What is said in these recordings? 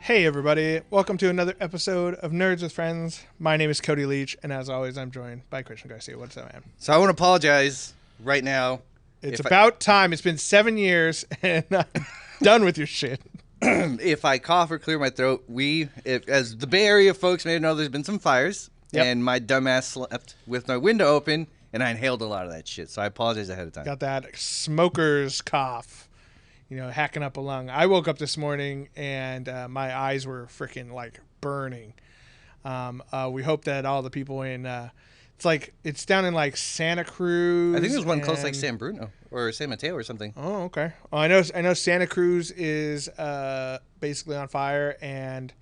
Hey everybody, welcome to another episode of Nerds with Friends. My name is Cody Leach, and as always, I'm joined by Christian Garcia. What's up, man? So I want to apologize right now. It's about time. It's been 7 years, and I'm done with your shit. If I cough or clear my throat, as the Bay Area folks may know, there's been some fires, and my dumbass slept with my window open, and I inhaled a lot of that shit. So I apologize ahead of time. Got that smoker's cough, hacking up a lung. I woke up this morning, and my eyes were freaking, burning. We hope that all the people in... it's down in Santa Cruz. I think there's one close San Bruno or San Mateo or something. Oh, okay. Oh, I know Santa Cruz is basically on fire, and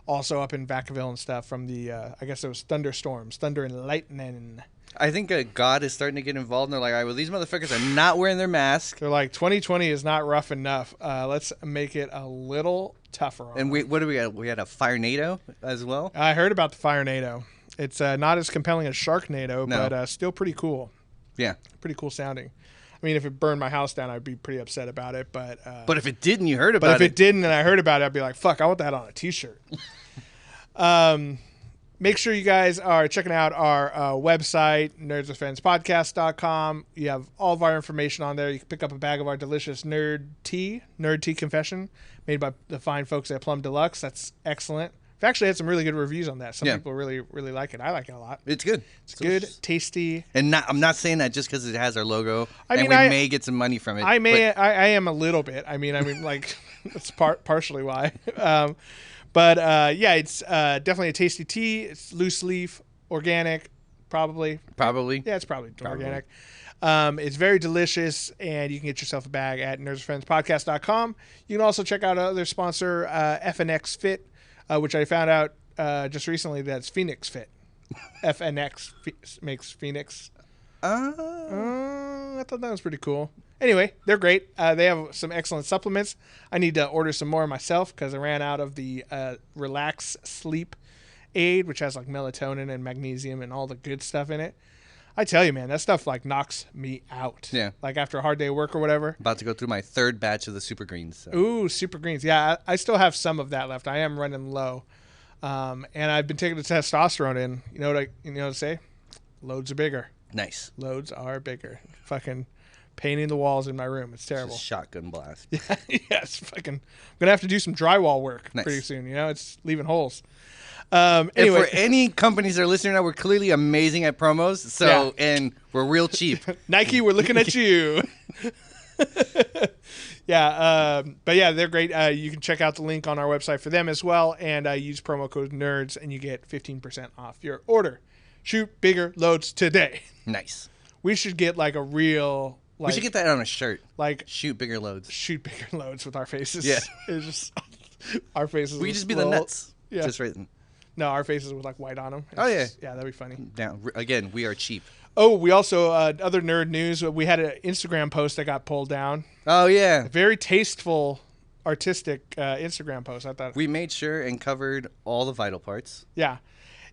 also up in Vacaville and stuff from the I guess it was thunderstorms, thunder and lightning. I think God is starting to get involved, and they're like, all right, well, these motherfuckers are not wearing their mask. They're like, 2020 is not rough enough. Let's make it a little tougher on And them. what do we got? We had a Firenado as well. I heard about the Firenado. It's not as compelling as Sharknado, No. but still pretty cool. Yeah. Pretty cool sounding. I mean, if it burned my house down, I'd be pretty upset about it. But if it didn't, you heard about it. But if it didn't and I heard about it, I'd be like, fuck, I want that on a T-shirt. Make sure you guys are checking out our website, nerdswithfriendspodcast.com. You have all of our information on there. You can pick up a bag of our delicious Nerd Tea Confession, made by the fine folks at Plum Deluxe. That's excellent. We've actually had some really good reviews on that. Some people really, really like it. I like it a lot. It's good. It's good, tasty. And I'm not saying that just because it has our logo. I mean, we may get some money from it. I am a little bit. I mean, that's partially why. It's definitely a tasty tea. It's loose leaf, organic, probably. Probably. Yeah, it's probably organic. It's very delicious, and you can get yourself a bag at nerdsfriendspodcast.com. You can also check out our other sponsor, FNX Fit, which I found out just recently that's Phoenix Fit. FNX makes Phoenix. I thought that was pretty cool. Anyway, they're great. They have some excellent supplements. I need to order some more myself because I ran out of the Relax Sleep Aid, which has melatonin and magnesium and all the good stuff in it. I tell you, man, that stuff knocks me out. Yeah. After a hard day of work or whatever. About to go through my third batch of the Super Greens. So. Ooh, Super Greens. Yeah, I still have some of that left. I am running low. And I've been taking the testosterone in. You know what to say? Loads are bigger. Nice. Loads are bigger. Fucking painting the walls in my room. It's terrible. It's a shotgun blast. Yeah, it's fucking... I'm going to have to do some drywall work pretty soon. It's leaving holes. Anyway. If for any companies that are listening now, we're clearly amazing at promos. And we're real cheap. Nike, we're looking at you. They're great. You can check out the link on our website for them as well, and use promo code NERDS, and you get 15% off your order. Shoot bigger loads today. Nice. We should get a real... we should get that on a shirt. Shoot bigger loads. Shoot bigger loads with our faces. Yeah. It's just our faces. We could just be the nuts. Yeah. Just right. No, our faces with white on them. Yeah. Yeah, that'd be funny. Now, again, we are cheap. Oh, we also, other nerd news, we had an Instagram post that got pulled down. Oh, yeah. A very tasteful, artistic Instagram post, I thought. We made sure and covered all the vital parts. Yeah.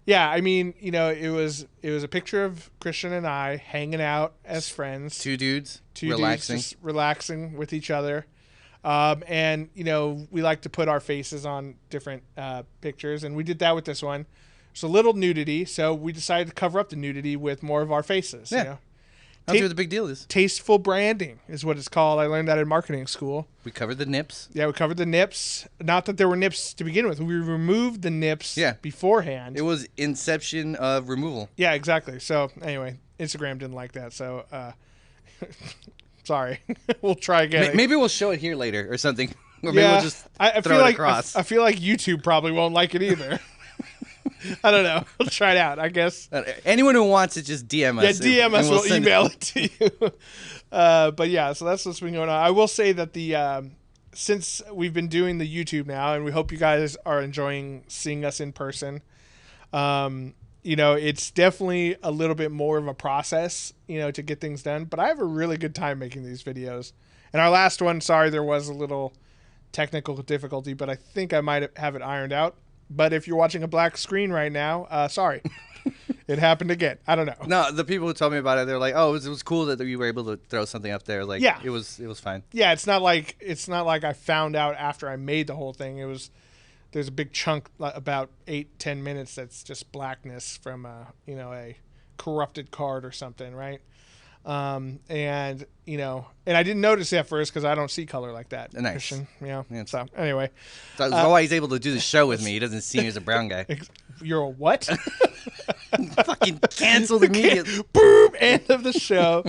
Yeah, I mean, it was a picture of Christian and I hanging out as friends. Two dudes relaxing. Just relaxing with each other. And we like to put our faces on different pictures, and we did that with this one. It's a little nudity, so we decided to cover up the nudity with more of our faces. Yeah. That's what the big deal is. Tasteful branding is what it's called. I learned that in marketing school. We covered the nips. Yeah, we covered the nips. Not that there were nips to begin with. We removed the nips beforehand. It was inception of removal. Yeah, exactly. So, anyway, Instagram didn't like that, so... Sorry. We'll try again. Maybe we'll show it here later or something. Or maybe we'll just throw it across. I feel like YouTube probably won't like it either. I don't know. We'll try it out, I guess. Anyone who wants it, just DM us. Yeah, DM us. We'll email it to you. So that's what's been going on. I will say that since we've been doing the YouTube now, and we hope you guys are enjoying seeing us in person, it's definitely a little bit more of a process, to get things done. But I have a really good time making these videos. And our last one, sorry, there was a little technical difficulty, but I think I might have it ironed out. But if you're watching a black screen right now, sorry. It happened again. I don't know. No, the people who told me about it, they're like, "Oh, it was cool that you were able to throw something up there." Like, yeah, it was fine. Yeah, it's not like I found out after I made the whole thing. It was there's a big chunk, about 8-10 minutes, that's just blackness from a corrupted card or something, right? And I didn't notice it at first because I don't see color like that. Nice. Christian, Yeah. So anyway, That's why he's able to do the show with me. He doesn't see me as a brown guy. You're a what? Fucking canceled immediately. Boom! End of the show.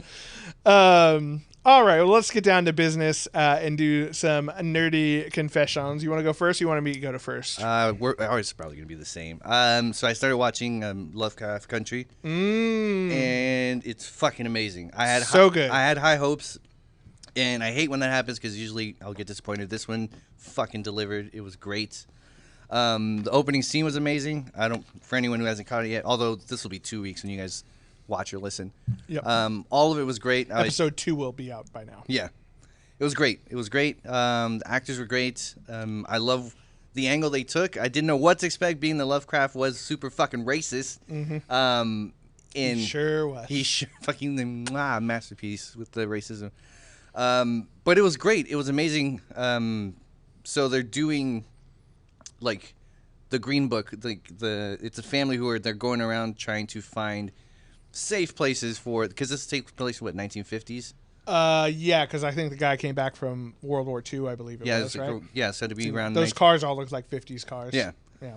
All right, well, let's get down to business and do some nerdy confessions. You want to go first? Or you want me to go to first? Ours is probably going to be the same. So I started watching Lovecraft Country, and it's fucking amazing. Good. I had high hopes, and I hate when that happens because usually I'll get disappointed. This one fucking delivered. It was great. The opening scene was amazing. For anyone who hasn't caught it yet, although this will be 2 weeks when you guys watch or listen. Yep. All of it was great. Episode 2 will be out by now. Yeah. It was great. The actors were great. I love the angle they took. I didn't know what to expect, being that Lovecraft was super fucking racist. Mm-hmm. He sure was. He fucking masterpiece with the racism. But it was great. It was amazing. So they're doing like the Green Book. It's a family they're going around trying to find safe places because this takes place in 1950s. Yeah, because I think the guy came back from World War II, I believe it was, right? Yeah, so to be around... Those cars all look like 50s cars. Yeah.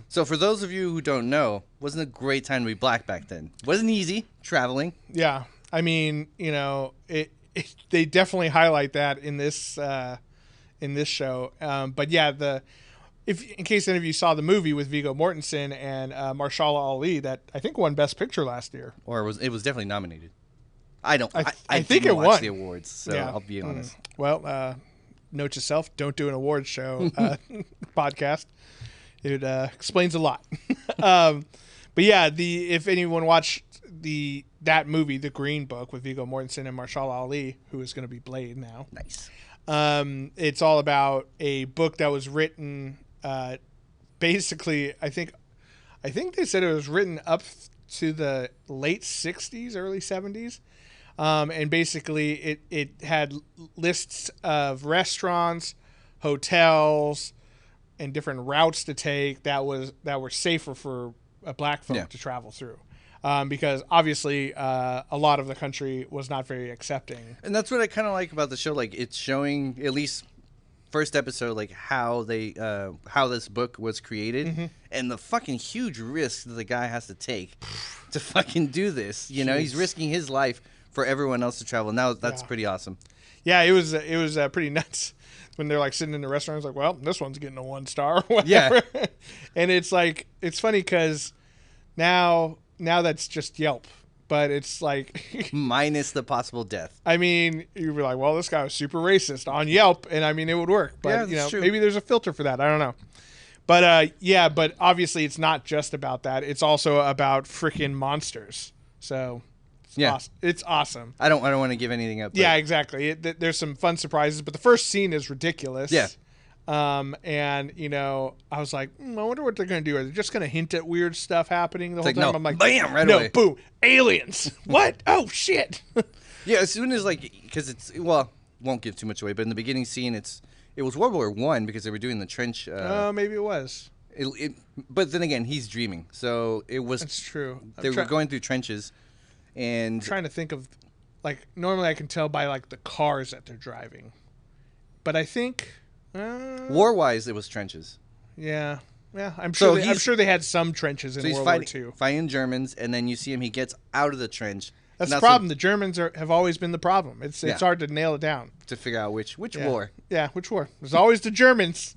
So for those of you who don't know, wasn't a great time to be black back then. Wasn't easy traveling. Yeah. I mean, they definitely highlight that in this show. But yeah, in case any of you saw the movie with Viggo Mortensen and Mahershala Ali, that I think won Best Picture last year. Or it was definitely nominated. I think it watch the awards, so yeah. I'll be honest. Well, note to self: don't do an awards show podcast. It explains a lot. But yeah, if anyone watched that movie, The Green Book, with Viggo Mortensen and Mahershala Ali, who is going to be Blade now. Nice. It's all about a book that was written. Basically, I think they said it was written up to the late 60s, early 70s. And basically it had lists of restaurants, hotels, and different routes to take that were safer for black folk to travel through. Because obviously a lot of the country was not very accepting. And that's what I kind of like about the show. Like, it's showing, at least first episode, like how this book was created, and the fucking huge risks that the guy has to take to fucking do this. You know, he's risking his life for everyone else to travel. Now that's pretty awesome. Yeah, it was pretty nuts when they're like sitting in the restaurant. It's like, well, this one's getting a 1 star. Or whatever. Yeah, and it's like, it's funny because now that's just Yelp. But it's like... minus the possible death. I mean, you'd be like, well, this guy was super racist on Yelp, and I mean, it would work. But, true. Maybe there's a filter for that. I don't know. But, but obviously it's not just about that. It's also about freaking monsters. So, it's awesome. I don't want to give anything up. But... yeah, exactly. There's some fun surprises, but the first scene is ridiculous. Yeah. And I was like, I wonder what they're going to do. Are they just going to hint at weird stuff happening the whole time? No, I'm like, bam, right away. No, boom, aliens. What? Oh, shit. Yeah, as soon as, because won't give too much away, but in the beginning scene, it was World War I because they were doing the trench. Maybe it was. But then again, he's dreaming. So it was. That's true. They were going through trenches, and I'm trying to think of, normally I can tell by the cars that they're driving, but I think. War-wise, it was trenches. Yeah. I'm sure they had some trenches in World War II. Fighting Germans, and then you see him. He gets out of the trench. That's the problem. The Germans have always been the problem. It's hard to nail it down to figure out which war. Yeah, which war? There's always the Germans.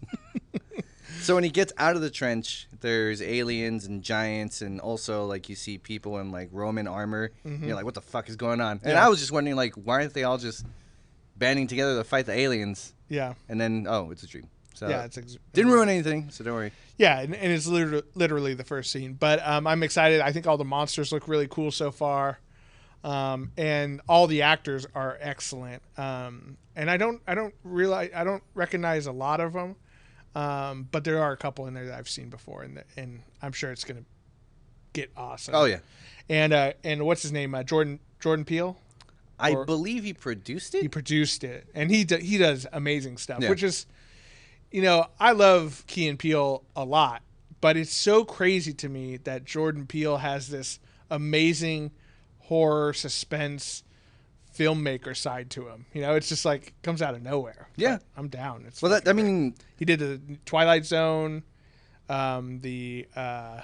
So when he gets out of the trench, there's aliens and giants, and also you see people in Roman armor. Mm-hmm. You're like, what the fuck is going on? And I was just wondering, why aren't they all just banding together to fight the aliens? Yeah. And then, it's a dream. So didn't ruin anything, so don't worry. Yeah, and it's literally the first scene. But I'm excited. I think all the monsters look really cool so far. And all the actors are excellent. And I don't recognize a lot of them. But there are a couple in there that I've seen before, and I'm sure it's going to get awesome. Oh, yeah. And what's his name? Jordan Peele? I believe he produced it. He produced it, and he does amazing stuff. Yeah. Which is, you know, I love Key and Peele a lot, but it's so crazy to me that Jordan Peele has this amazing horror suspense filmmaker side to him. You know, it's just like comes out of nowhere. Yeah, but I'm down. It's well, I mean, he did the Twilight Zone, the I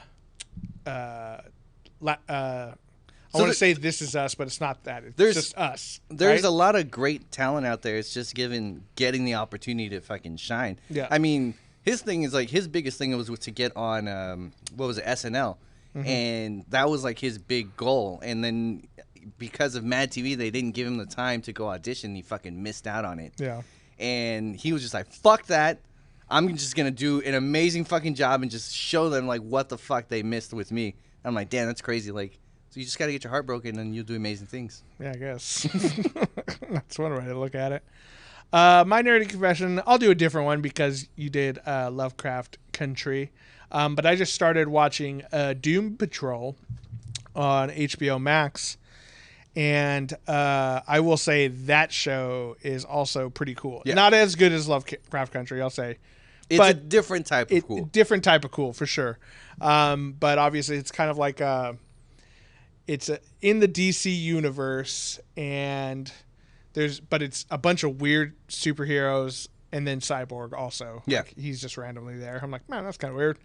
want to say This Is Us, but it's not that. It's just Us. There's right? a lot of great talent out there. It's just getting the opportunity to fucking shine. Yeah. I mean, his thing is like his biggest thing was to get on what was it, SNL, and that was like his big goal. And then because of Mad TV, they didn't give him the time to go audition. He fucking missed out on it. Yeah. And he was just like, "Fuck that! I'm just gonna do an amazing fucking job and just show them like what the fuck they missed with me." I'm like, damn, that's crazy. Like, so you just gotta get your heart broken and you'll do amazing things. Yeah, I guess. That's one way to look at it. My nerdy confession, I'll do a different one because you did Lovecraft Country. But I just started watching Doom Patrol on HBO Max. And I will say that show is also pretty cool. Yeah. Not as good as Lovecraft Country, I'll say. It's a different type of cool. Different type of cool, for sure. But obviously it's kind of like it's in the DC universe, and it's a bunch of weird superheroes, and then Cyborg also. Yeah. Like, he's just randomly there. I'm like, man, that's kind of weird.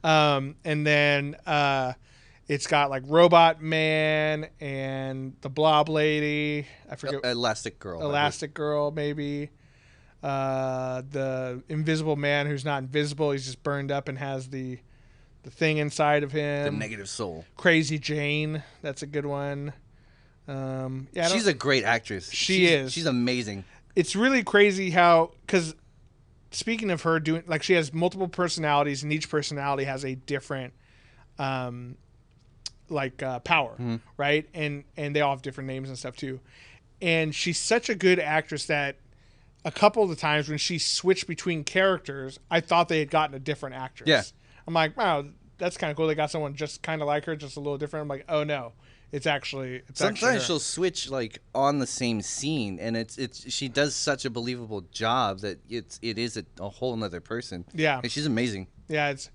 And then it's got like Robot Man and the Blob Lady. I forget. Elastic Girl, maybe. The Invisible Man who's not invisible. He's just burned up and has the thing inside of him. The negative soul. Crazy Jane. That's a good one. She's a great actress. She's amazing. It's really crazy how, because speaking of her doing, like, she has multiple personalities, and each personality has a different power, right? And they all have different names and stuff too. And she's such a good actress that a couple of the times when she switched between characters, I thought they had gotten a different actress. Yeah. I'm like, wow, that's kind of cool. They got someone just kind of like her, just a little different. I'm like, oh no, it's actually sometimes she'll switch like on the same scene, and she does such a believable job that it is a whole nother person. Yeah, and she's amazing. Yeah, it's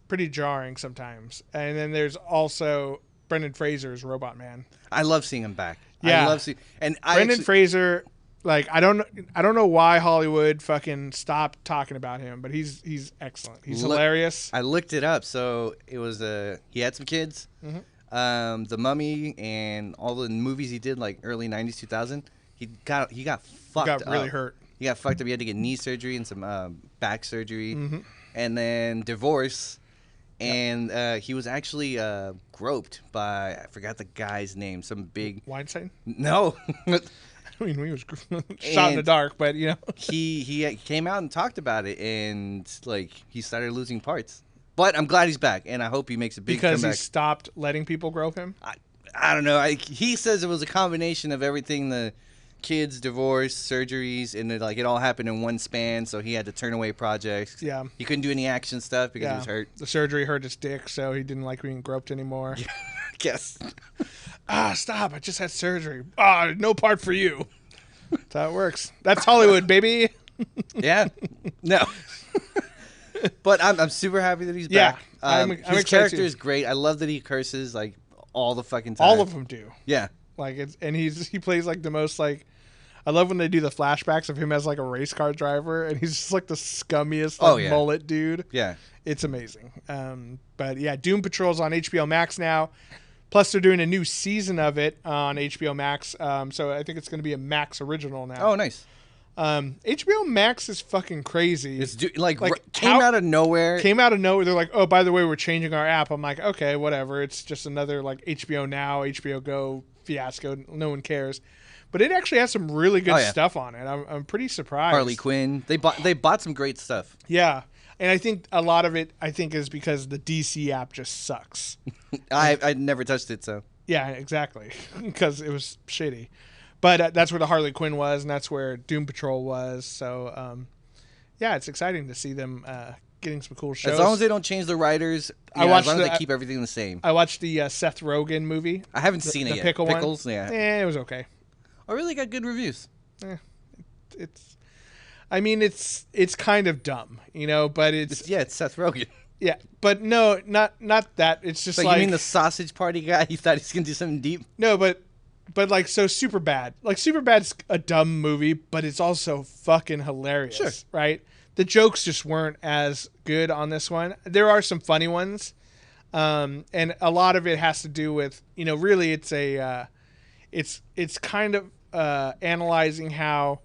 pretty jarring sometimes. And then there's also Brendan Fraser's Robot Man. I love seeing him back. Yeah, I love seeing Brendan Fraser. Like, I don't know why Hollywood fucking stopped talking about him, but he's excellent. He's hilarious. I looked it up. So it was he had some kids, The Mummy, and all the movies he did like early 90s, 2000. He got fucked up. He got really hurt. He got fucked up. He had to get knee surgery and some back surgery, and then divorce. And he was actually groped by, I forgot the guy's name, some big Weinstein. No. I mean, he was shot in the dark, but you know, he came out and talked about it, and like he started losing parts. But I'm glad he's back, and I hope he makes a big comeback. Because he stopped letting people grope him. I don't know. He says it was a combination of everything: the kids, divorce, surgeries, and it all happened in one span. So he had to turn away projects. Yeah, he couldn't do any action stuff because he was hurt. The surgery hurt his dick, so he didn't like being groped anymore. Guess. Stop! I just had surgery. No part for you. That's how it works. That's Hollywood, baby. Yeah. No. But I'm super happy that he's back. His character is great. I love that he curses like all the fucking time. All of them do. Yeah. Like he plays like the most like. I love when they do the flashbacks of him as like a race car driver, and he's just like the scummiest mullet dude. Yeah. It's amazing. But yeah, Doom Patrol's on HBO Max now. Plus, they're doing a new season of it on HBO Max. So I think it's going to be a Max original now. Oh, nice. HBO Max is fucking crazy. It's came out of nowhere. Came out of nowhere. They're like, oh, by the way, we're changing our app. I'm like, okay, whatever. It's just another like HBO Now, HBO Go fiasco. No one cares. But it actually has some really good stuff on it. I'm pretty surprised. Harley Quinn. They bought some great stuff. Yeah. And I think a lot of it, is because the DC app just sucks. I never touched it, so. Yeah, exactly. Because it was shitty. But that's where the Harley Quinn was, and that's where Doom Patrol was. So, yeah, it's exciting to see them getting some cool shows. As long as they don't change the writers, as long as they keep everything the same. I watched the Seth Rogen movie. I haven't seen it yet. Pickles one? Yeah. It was okay. I really got good reviews. It's I mean, it's kind of dumb, but it's Seth Rogen. yeah, but no, not that. It's just So like you mean the sausage party guy? He thought he's gonna do something deep. no, but like so Superbad. Like Superbad's a dumb movie, but it's also fucking hilarious, Sure. right? The jokes just weren't as good on this one. There are some funny ones, and a lot of it has to do with really it's a it's kind of analyzing how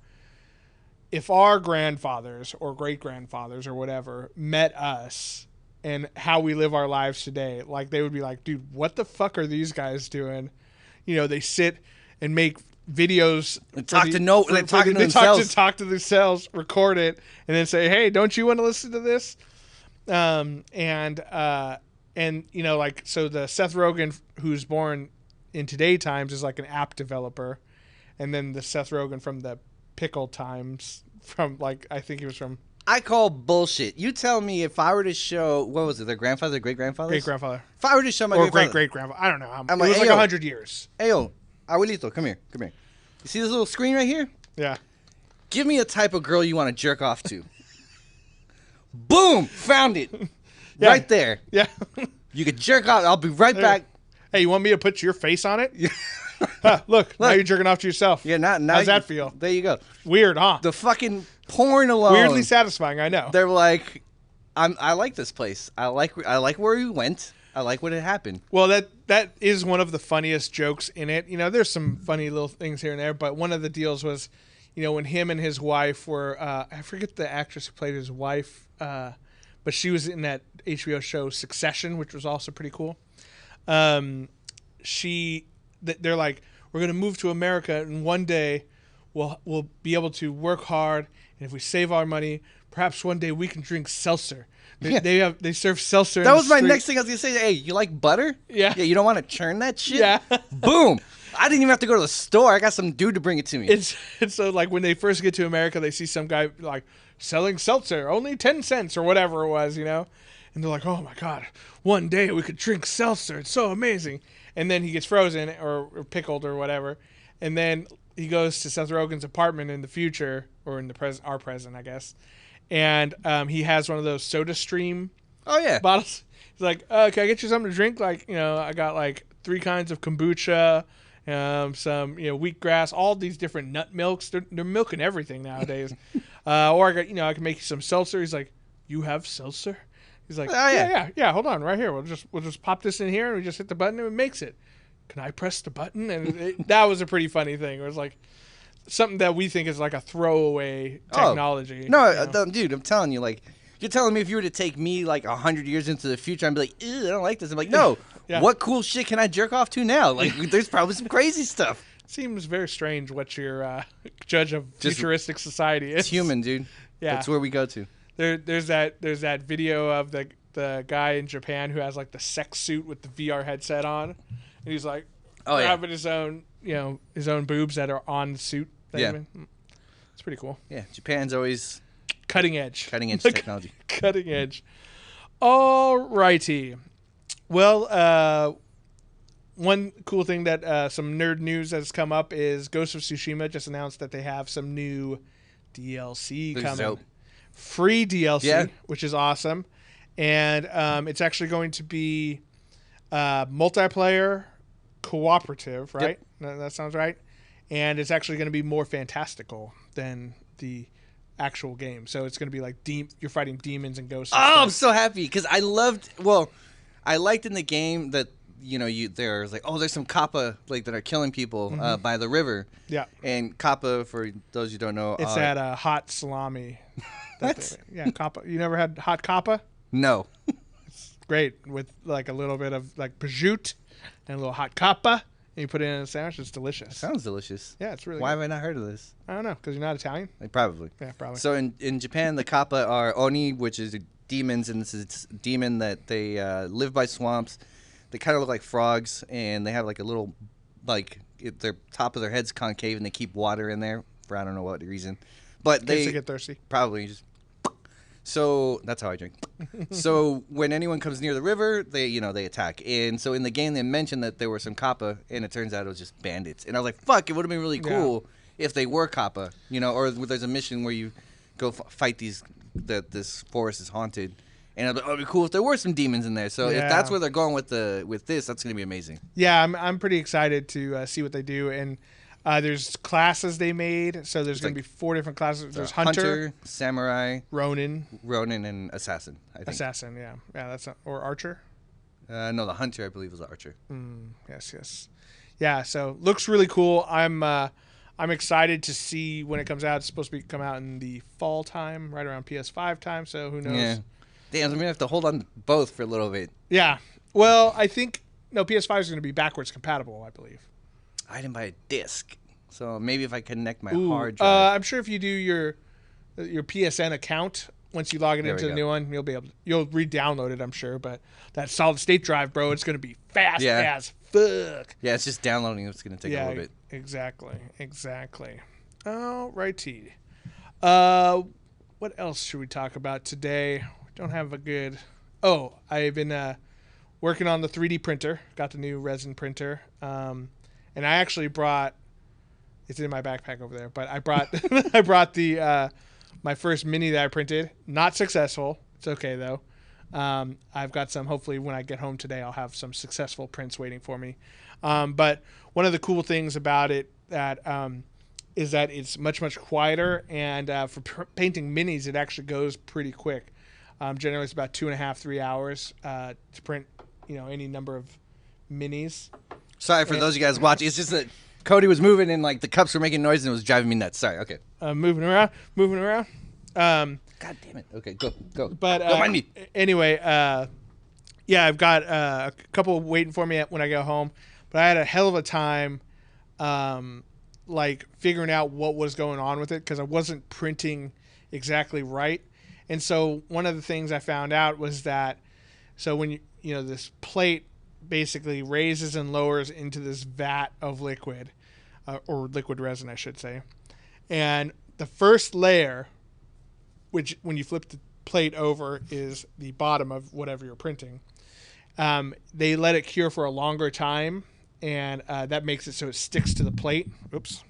if our grandfathers or great grandfathers or whatever met us and how we live our lives today, like they would be like, dude, what the fuck are these guys doing? They sit and make videos and talk to themselves, record it, and then say, hey, don't you want to listen to this? And like, so the Seth Rogen who's born in today times is like an app developer. And then the Seth Rogen from the pickle times from like, I think he was from. I call bullshit. You tell me if I were to show, what was it, their grandfather, great-grandfather? Great-grandfather. If I were to show my or grandfather. great-great-grandfather. I don't know. I'm it was like "Ayo, 100 years. Ayo, abuelito, come here. You see this little screen right here? Yeah. Give me a type of girl you want to jerk off to. Boom! Found it. Yeah. Right there. Yeah. You could jerk off. I'll be right back. Hey, you want me to put your face on it? Look, now you're jerking off to yourself. Yeah, now how's that feel? There you go. Weird, huh? The fucking porn alone. Weirdly satisfying, I know. They're like, I like this place. I like where we went. I like what had happened. Well, that is one of the funniest jokes in it. There's some funny little things here and there, but one of the deals was, when him and his wife were, I forget the actress who played his wife, but she was in that HBO show Succession, which was also pretty cool. They're like, we're going to move to America, and one day we'll be able to work hard, and if we save our money, perhaps one day we can drink seltzer. They serve seltzer. That was my next thing I was gonna say. Hey, you like butter? Yeah. Yeah. You don't want to churn that shit? Yeah. Boom. I didn't even have to go to the store. I got some dude to bring it to me. It's so like when they first get to America, they see some guy like selling seltzer, only 10 cents or whatever it was, and they're like, oh my god, one day we could drink seltzer. It's so amazing. And then he gets frozen or pickled or whatever, and then he goes to Seth Rogen's apartment in the future or in the our present, I guess. And he has one of those Soda Stream bottles. He's like, can I get you something to drink? Like, I got like 3 kinds of kombucha, some, wheatgrass, all these different nut milks. They're milking everything nowadays. Or I got, I can make you some seltzer. He's like, you have seltzer? He's like, yeah. Hold on, right here. We'll just pop this in here and we just hit the button and it makes it. Can I press the button? And that was a pretty funny thing. It was like something that we think is like a throwaway technology. No, dude, I'm telling you, like, you're telling me if you were to take me like 100 years into the future, I'd be like, ew, I don't like this. I'm like, no, what cool shit can I jerk off to now? Like, there's probably some crazy stuff. Seems very strange what your judge of futuristic society is. It's human, dude. Yeah, that's where we go to. There's that video of the guy in Japan who has like the sex suit with the VR headset on, and he's like grabbing his own his own boobs that are on the suit. It's pretty cool. Yeah, Japan's always cutting edge technology. Cutting edge. All righty. Well, one cool thing that some nerd news has come up is Ghost of Tsushima just announced that they have some new DLC coming. Dope. Free DLC, which is awesome. And it's actually going to be multiplayer cooperative, right? Yep. That sounds right. And it's actually going to be more fantastical than the actual game. So it's going to be like you're fighting demons and ghosts. And stuff. I'm so happy because I liked in the game that there's like, there's some kappa like that are killing people by the river. Yeah. And kappa, for those you don't know, it's that hot salami. Kappa. You never had hot kappa? No. It's great with like a little bit of like prosciutto and a little hot kappa. And you put it in a sandwich. It's delicious. Sounds delicious. Yeah, it's really Why good. have I not heard of this? I don't know, because you're not Italian? Probably. Yeah, probably. So in Japan, the kappa are oni, which is demons, and this is a demon that they live by swamps. They kind of look like frogs, and they have like a little, their top of their head's concave, and they keep water in there for I don't know what reason. But they get thirsty. Probably just. So that's how I drink. So when anyone comes near the river, they attack. And so in the game, they mentioned that there were some kappa, and it turns out it was just bandits. And I was like, fuck, it would have been really cool if they were kappa, or there's a mission where you go fight this forest is haunted. And it'd be cool if there were some demons in there. So if that's where they're going with this, that's going to be amazing. Yeah, I'm pretty excited to see what they do. And there's classes they made. So there's going to be 4 different classes. There's Hunter, Samurai, Ronin, and Assassin. I think. Assassin, yeah, that's not, or Archer. No, the Hunter I believe was the Archer. Yes. Yeah, so looks really cool. I'm excited to see when it comes out. It's supposed to come out in the fall time, right around PS5 time. So who knows? Yeah. Damn, I'm gonna have to hold on to both for a little bit. Yeah. Well, I think PS5 is going to be backwards compatible, I believe. I didn't buy a disc, so maybe if I connect my hard drive. I'm sure if you do your PSN account, once you log it into the new one, you'll re-download it. I'm sure, but that solid state drive, bro, it's going to be fast as fuck. Yeah, it's just downloading. It's going to take a little bit. Exactly. All righty. What else should we talk about today? Don't have a good. Oh, I've been working on the 3D printer. Got the new resin printer, and I actually brought. It's in my backpack over there, but I brought I brought the my first mini that I printed. Not successful. It's okay though. I've got some. Hopefully, when I get home today, I'll have some successful prints waiting for me. But one of the cool things about it is that it's much quieter, and for painting minis, it actually goes pretty quick. Generally, it's about 2.5, 3 hours to print, any number of minis. Sorry for those of you guys watching. It's just that Cody was moving and like the cups were making noise and it was driving me nuts. Sorry. Okay. Moving around. God damn it. Okay, go. But don't mind me. Anyway, I've got a couple waiting for me when I go home. But I had a hell of a time, figuring out what was going on with it because I wasn't printing exactly right. And so one of the things I found out was that, so when this plate basically raises and lowers into this vat of liquid, or liquid resin, I should say. And the first layer, which when you flip the plate over is the bottom of whatever you're printing, they let it cure for a longer time. And that makes it so it sticks to the plate. Oops.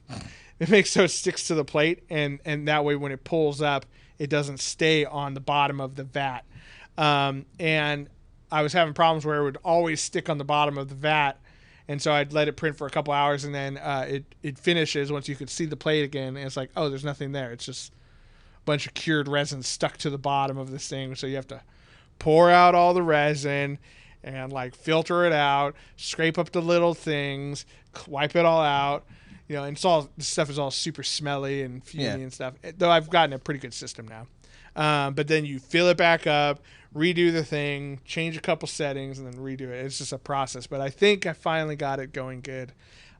It makes so it sticks to the plate. And that way when it pulls up, it doesn't stay on the bottom of the vat. And I was having problems where it would always stick on the bottom of the vat. And so I'd let it print for a couple hours, and then it finishes once you could see the plate again. And it's like, oh, there's nothing there. It's just a bunch of cured resin stuck to the bottom of this thing. So you have to pour out all the resin and filter it out, scrape up the little things, wipe it all out. And this stuff is all super smelly and fumey and stuff. Though I've gotten a pretty good system now. But then you fill it back up, redo the thing, change a couple settings, and then redo it. It's just a process. But I think I finally got it going good.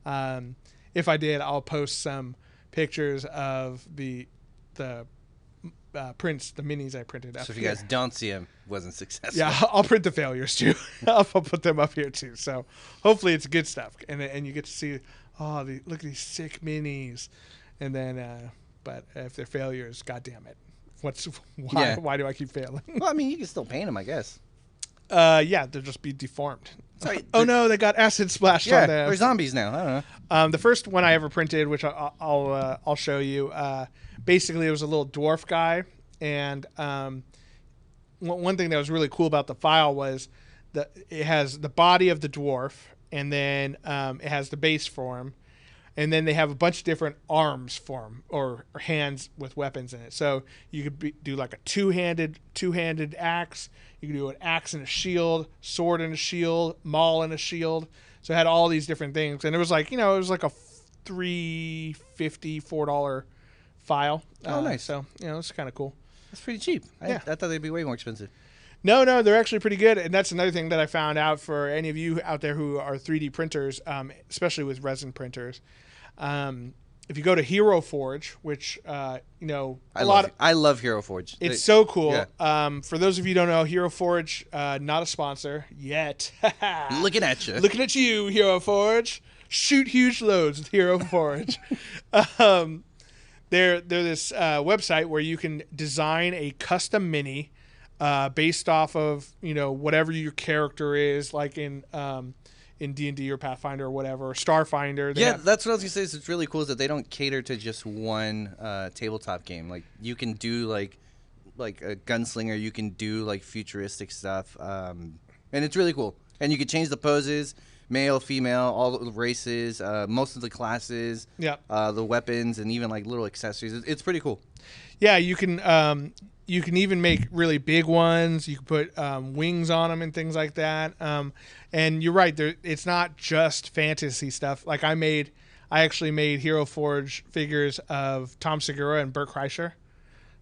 If I did, I'll post some pictures of the prints, the minis I printed. So if you guys don't see them, wasn't successful. Yeah, I'll print the failures too. I'll put them up here too. So hopefully it's good stuff, and you get to see. Oh, look at these sick minis, and then, but if they're failures, God damn it, why do I keep failing? Well, I mean, you can still paint them, I guess. They'll just be deformed. Sorry, no, they got acid splashed on them. They're zombies now. I don't know. The first one I ever printed, which I'll show you. Basically, it was a little dwarf guy, and one thing that was really cool about the file was that it has the body of the dwarf. And then it has the base form, and then they have a bunch of different arms form or hands with weapons in it. So you could do like a two-handed axe. You could do an axe and a shield, sword and a shield, maul and a shield. So it had all these different things, and it was like a $3.50-$4 file. Oh, nice. So it's kind of cool. That's pretty cheap. I thought they'd be way more expensive. No, they're actually pretty good. And that's another thing that I found out for any of you out there who are 3D printers, especially with resin printers. If you go to Hero Forge, which, I love Hero Forge. It's so cool. Yeah. For those of you who don't know, Hero Forge, not a sponsor yet. Looking at you. Looking at you, Hero Forge. Shoot huge loads with Hero Forge. They're this website where you can design a custom mini based off of whatever your character is, like in in D&D or Pathfinder or whatever, or Starfinder. Yeah, that's what I was gonna say. Is it's really cool is that they don't cater to just one tabletop game. Like you can do like a gunslinger, you can do like futuristic stuff, and it's really cool. And you can change the poses, male, female, all the races, most of the classes, the weapons, and even like little accessories. It's pretty cool. Yeah, you can even make really big ones. You can put wings on them and things like that. And you're right, it's not just fantasy stuff. Like I actually made Hero Forge figures of Tom Segura and Bert Kreischer.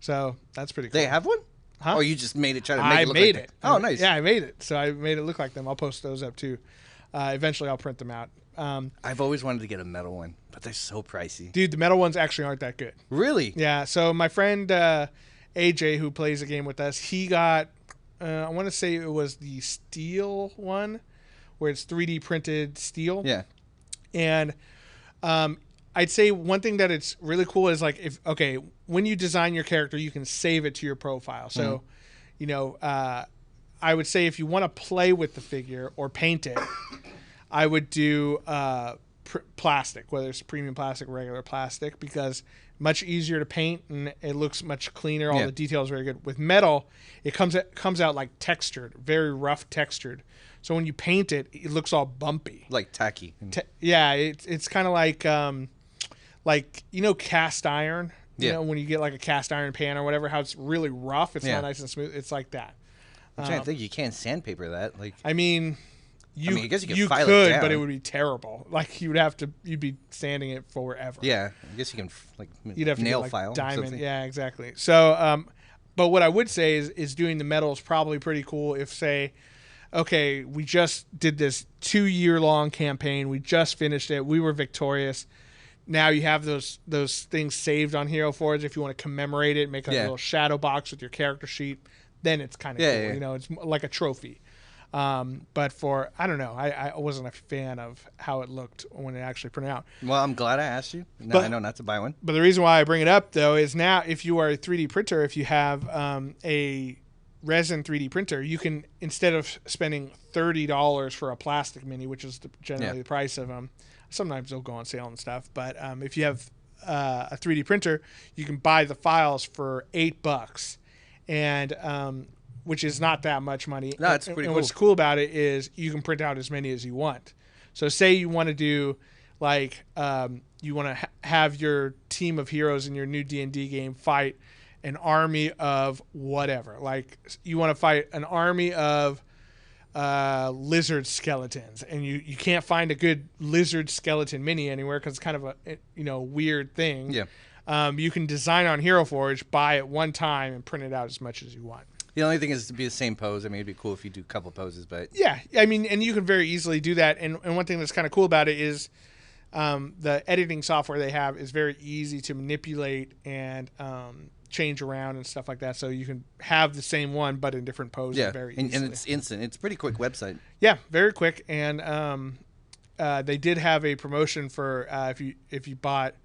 So that's pretty cool. They have one? Huh? Or you just made it, try to make it look made like it. Oh, nice. Yeah, I made it. So I made it look like them. I'll post those up too. Eventually I'll print them out. I've always wanted to get a metal one, but they're so pricey. Dude, the metal ones actually aren't that good. Really? Yeah. So my friend AJ, who plays the game with us, he got, I want to say it was the steel one, where it's 3D printed steel. Yeah. And I'd say one thing that it's really cool is like when you design your character, you can save it to your profile. So, I would say if you want to play with the figure or paint it, I would do plastic, whether it's premium plastic or regular plastic, because much easier to paint and it looks much cleaner. All the details are very good. With metal, it comes out like textured, very rough textured. So when you paint it, it looks all bumpy, like tacky. It's kind of like cast iron. You know, when you get like a cast iron pan or whatever, how it's really rough. It's not nice and smooth. It's like that. I'm trying to think. You can't sandpaper that. Like, I mean, I guess you could, it down. But it would be terrible. Like you'd be sanding it forever. Yeah, I guess you can you'd have to nail get, like, file diamond. Yeah, exactly. So, but what I would say is doing the metal is probably pretty cool. If say, okay, we just did this 2-year-long campaign, we just finished it, we were victorious. Now you have those things saved on Hero Forge. If you want to commemorate it, make a little shadow box with your character sheet, then it's kind of cool. Yeah. You know, it's like a trophy. But for, I don't know, I wasn't a fan of how it looked when it actually printed out. Well, I'm glad I asked you. Now I know not to buy one. But the reason why I bring it up, though, is now if you are a 3D printer, if you have a resin 3D printer, you can, instead of spending $30 for a plastic mini, which is generally the price of them, sometimes they'll go on sale and stuff. But if you have a 3D printer, you can buy the files for $8, and which is not that much money. No, it's pretty cool. What's cool about it is you can print out as many as you want. So say you want to do like you want to have your team of heroes in your new D&D game fight an army of whatever. Like you want to fight an army of lizard skeletons, and you can't find a good lizard skeleton mini anywhere because it's kind of a weird thing. Yeah. You can design on Hero Forge, buy it one time, and print it out as much as you want. The only thing is to be the same pose. I mean, it'd be cool if you do a couple poses, but yeah, I mean, and you can very easily do that. And one thing that's kind of cool about it is the editing software they have is very easy to manipulate and change around and stuff like that. So you can have the same one but in different poses very easily. And it's instant. It's a pretty quick website. Yeah, very quick. And they did have a promotion for if you bought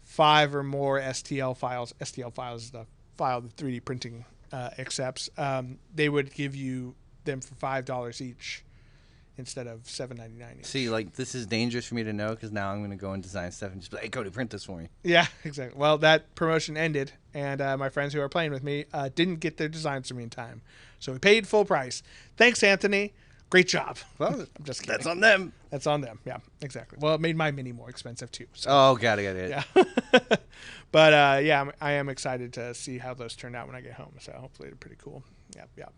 5 or more STL files. STL files is the file that 3D printing accepts. They would give you them for $5 each instead of $7.99 each. See, like, this is dangerous for me to know because now I'm going to go and design stuff and just be like, hey, Cody, print this for me. Yeah, exactly. Well, that promotion ended, and my friends who are playing with me didn't get their designs from me in time. So we paid full price. Thanks, Anthony. Great job. Well, I'm just kidding. That's on them. That's on them. Yeah, exactly. Well, it made my mini more expensive, too. So. Oh, got it. Yeah. But, I am excited to see how those turn out when I get home. So hopefully they're pretty cool. Yep.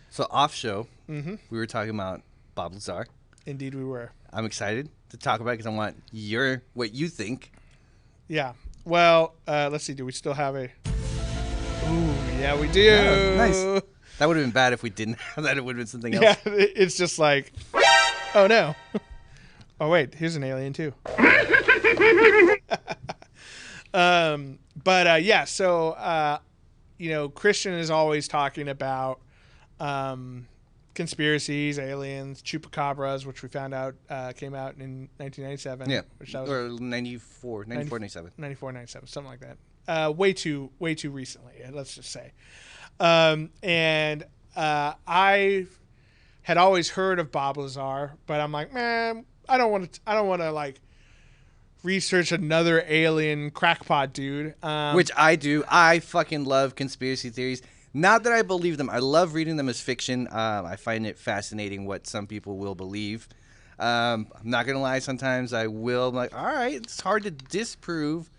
So off show, we were talking about Bob Lazar. Indeed we were. I'm excited to talk about it because I want what you think. Yeah. Well, let's see. Do we still have a... Ooh, yeah, we do. Yeah, nice. That would have been bad if we didn't have that. It would have been something else. Yeah, it's just like, oh, no. Oh, wait. Here's an alien, too. So, Christian is always talking about conspiracies, aliens, chupacabras, which we found out came out in 1997. Yeah, which that was or 94, 97. 94, 97, something like that. Way too recently, let's just say. I had always heard of Bob Lazar, but I'm like, man, I don't want to like research another alien crackpot dude. Which I do. I fucking love conspiracy theories. Not that I believe them. I love reading them as fiction. I find it fascinating what some people will believe. I'm not going to lie. Sometimes I will. I'm like, all right, it's hard to disprove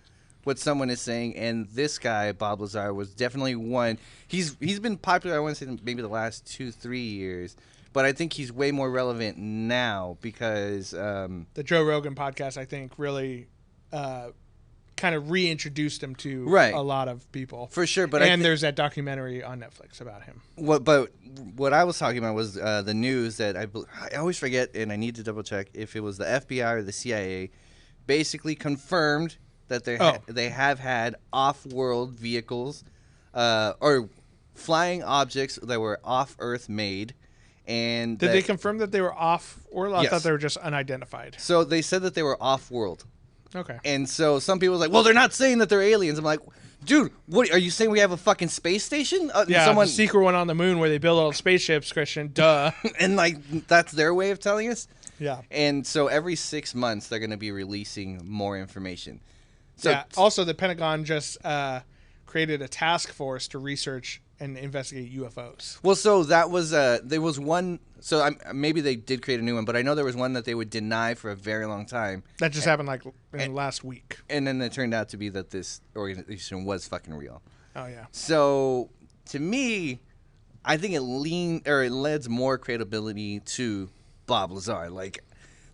what someone is saying. And this guy, Bob Lazar, was definitely one. He's been popular, I want to say, maybe the last 2-3 years. But I think he's way more relevant now because... the Joe Rogan podcast, I think, really kind of reintroduced him to a lot of people. For sure. But there's that documentary on Netflix about him. But what I was talking about was the news that I always forget, and I need to double check if it was the FBI or the CIA, basically confirmed that they have had off-world vehicles or flying objects that were off-Earth made. And did they confirm that they were off-world? I thought they were just unidentified. So they said that they were off-world. Okay. And so some people was like, well, they're not saying that they're aliens. I'm like, dude, what are you saying? We have a fucking space station? The secret one on the moon where they build all the spaceships, Christian. Duh. And like that's their way of telling us? Yeah. And so every 6 months they're going to be releasing more information. So Also, the Pentagon just created a task force to research and investigate UFOs. Well, so that was there was one. So maybe they did create a new one, but I know there was one that they would deny for a very long time. That just happened like last week. And then it turned out to be that this organization was fucking real. Oh yeah. So to me, I think it lends more credibility to Bob Lazar. Like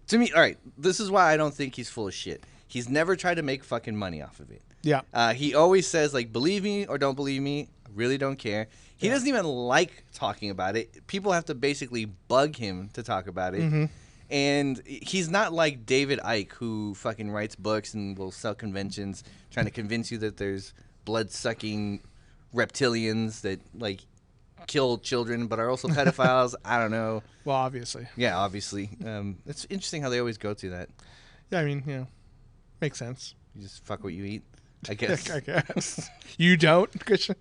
to me, all right, this is why I don't think he's full of shit. He's never tried to make fucking money off of it. Yeah. He always says like, believe me or don't believe me. Really don't care. He doesn't even like talking about it. People have to basically bug him to talk about it. Mm-hmm. And he's not like David Icke, who fucking writes books and will sell conventions trying to convince you that there's blood-sucking reptilians that like kill children but are also pedophiles. I don't know. Well, obviously. Yeah, obviously. It's interesting how they always go to that. Yeah, I mean, makes sense. You just fuck what you eat, I guess. I guess. You don't, Christian?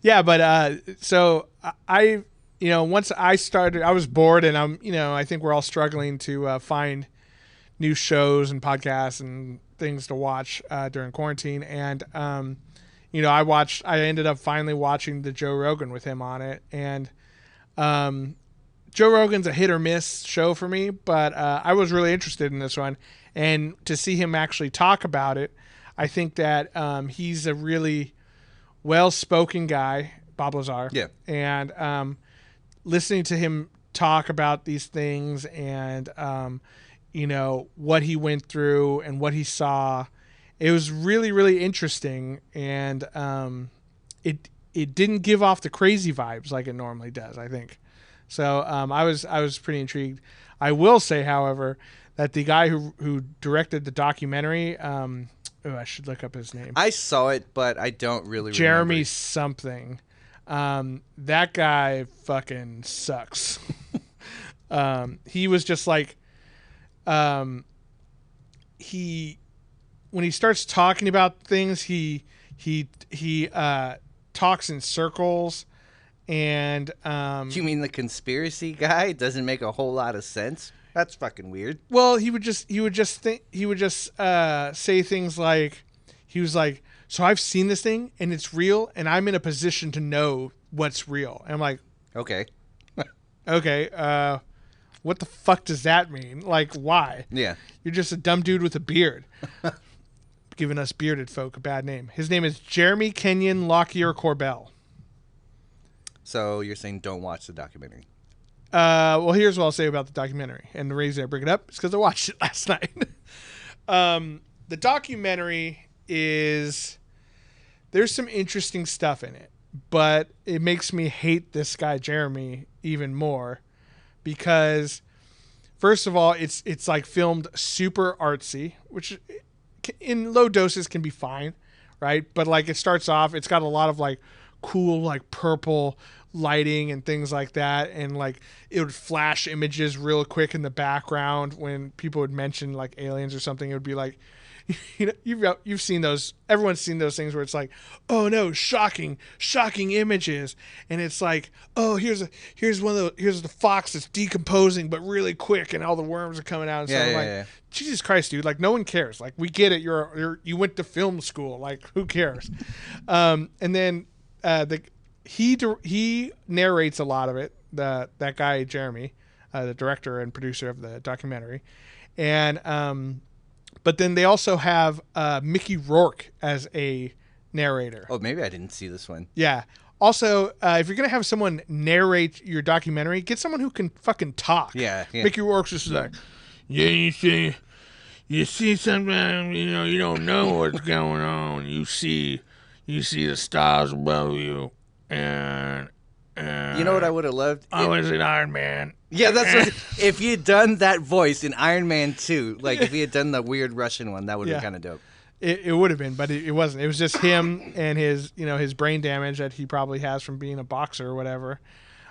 Yeah, but so I, once I started, I was bored, and I think we're all struggling to find new shows and podcasts and things to watch during quarantine. And, I ended up finally watching the Joe Rogan with him on it. And Joe Rogan's a hit or miss show for me, but I was really interested in this one. And to see him actually talk about it, I think that he's a really well-spoken guy, Bob Lazar. Yeah. And listening to him talk about these things and, what he went through and what he saw, it was really, really interesting. And it didn't give off the crazy vibes like it normally does, I think. So I was pretty intrigued. I will say, however, that the guy who directed the documentary, I should look up his name. I saw it, but I don't really Jeremy remember. something. That guy fucking sucks. He was just like, when he starts talking about things, he talks in circles. And you mean the conspiracy guy doesn't make a whole lot of sense? That's fucking weird. Well, he would just say things like, he was like, so I've seen this thing and it's real and I'm in a position to know what's real. And I'm like, okay. Okay. What the fuck does that mean? Like, why? Yeah. You're just a dumb dude with a beard. Giving us bearded folk a bad name. His name is Jeremy Kenyon Lockyer Corbell. So you're saying don't watch the documentary? Well, here's what I'll say about the documentary. And the reason I bring it up is because I watched it last night. The documentary there's some interesting stuff in it, but it makes me hate this guy, Jeremy, even more because, first of all, it's like filmed super artsy, which in low doses can be fine, right? But like it starts off, it's got a lot of like cool, like purple lighting and things like that, and like it would flash images real quick in the background when people would mention like aliens or something. It would be like, you've seen those. Everyone's seen those things where it's like, oh no, shocking images, and it's like, oh here's the fox that's decomposing but really quick, and all the worms are coming out. And so I'm like, Jesus Christ, dude! Like no one cares. Like we get it. You went to film school. Like who cares? And then he narrates a lot of it. That guy Jeremy, the director and producer of the documentary, and but then they also have Mickey Rourke as a narrator. Oh, maybe I didn't see this one. Yeah. Also, if you're gonna have someone narrate your documentary, get someone who can fucking talk. Yeah. Mickey Rourke's just like, yeah, you see something, you don't know what's going on. You see the stars above you, and you know what I would have loved? I was in Iron Man. Yeah, that's what, if he had done that voice in Iron Man 2, like if he had done the weird Russian one, that would have been kind of dope. It would have been, but it wasn't. It was just him and his brain damage that he probably has from being a boxer or whatever,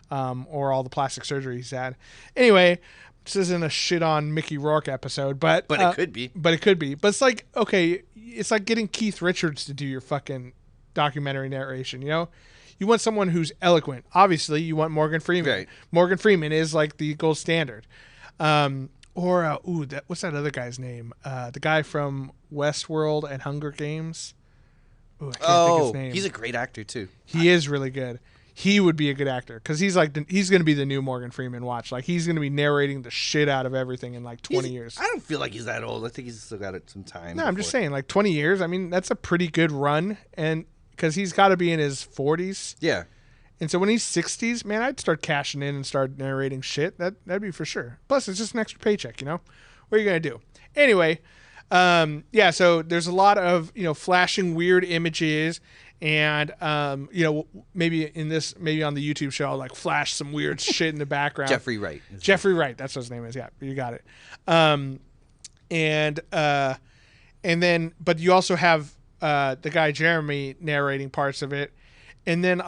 or all the plastic surgery he's had. Anyway, this isn't a shit on Mickey Rourke episode, but it could be. But it could be. But it's like, okay, it's like getting Keith Richards to do your fucking documentary narration, You want someone who's eloquent. Obviously, you want Morgan Freeman. Right. Morgan Freeman is like the gold standard. What's that other guy's name? The guy from Westworld and Hunger Games. Ooh, I can't think his name. He's a great actor too. He is really good. He would be a good actor because he's going to be the new Morgan Freeman. Watch, like he's going to be narrating the shit out of everything in like 20 years. I don't feel like he's that old. I think he's still got some time. No, I'm just saying, like 20 years. I mean, that's a pretty good run, and because he's got to be in his 40s. Yeah. And so when he's 60s, man, I'd start cashing in and start narrating shit. That'd be for sure. Plus, it's just an extra paycheck, What are you going to do? Anyway, so there's a lot of, flashing weird images and, maybe on the YouTube show, I'll like flash some weird shit in the background. Jeffrey Wright. Jeffrey Wright. That's what his name is. Yeah, you got it. And then, but you also have the guy Jeremy narrating parts of it. And then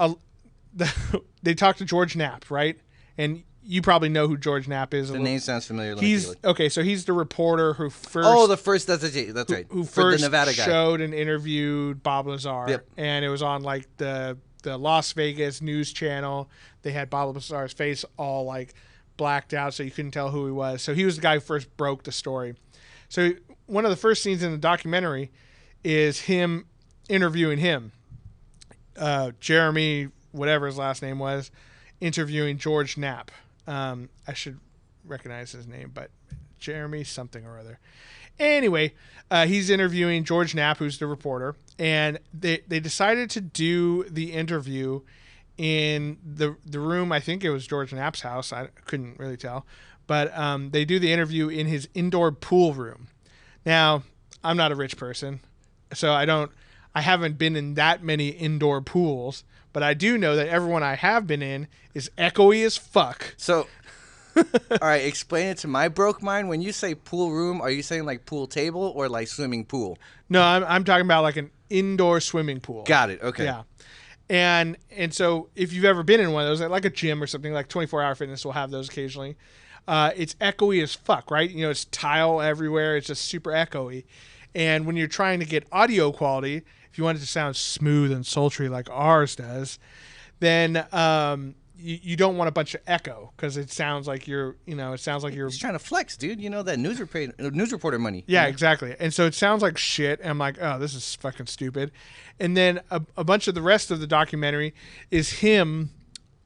they talk to George Knapp, right? And you probably know who George Knapp is. The name sounds familiar. So he's the reporter who first. Oh, that's right. Who first the Nevada guy showed and interviewed Bob Lazar. Yep. And it was on like the Las Vegas news channel. They had Bob Lazar's face all like blacked out, so you couldn't tell who he was. So he was the guy who first broke the story. So one of the first scenes in the documentary is him interviewing him. Jeremy, whatever his last name was, interviewing George Knapp. I should recognize his name, but Jeremy something or other. Anyway, he's interviewing George Knapp, who's the reporter, and they decided to do the interview in the room. I think it was George Knapp's house. I couldn't really tell, but they do the interview in his indoor pool room. Now, I'm not a rich person, so I haven't been in that many indoor pools, but I do know that everyone I have been in is echoey as fuck. So, all right, explain it to my broke mind. When you say pool room, are you saying like pool table or like swimming pool? No, I'm talking about like an indoor swimming pool. Got it. Okay. Yeah. And so if you've ever been in one of those, like a gym or something, like 24 Hour Fitness will have those occasionally. It's echoey as fuck, right? It's tile everywhere. It's just super echoey. And when you're trying to get audio quality, if you want it to sound smooth and sultry like ours does, then you don't want a bunch of echo because it sounds like you're He's trying to flex, dude. That news reporter money. Yeah, exactly. And so it sounds like shit. And I'm like, oh, this is fucking stupid. And then a bunch of the rest of the documentary is him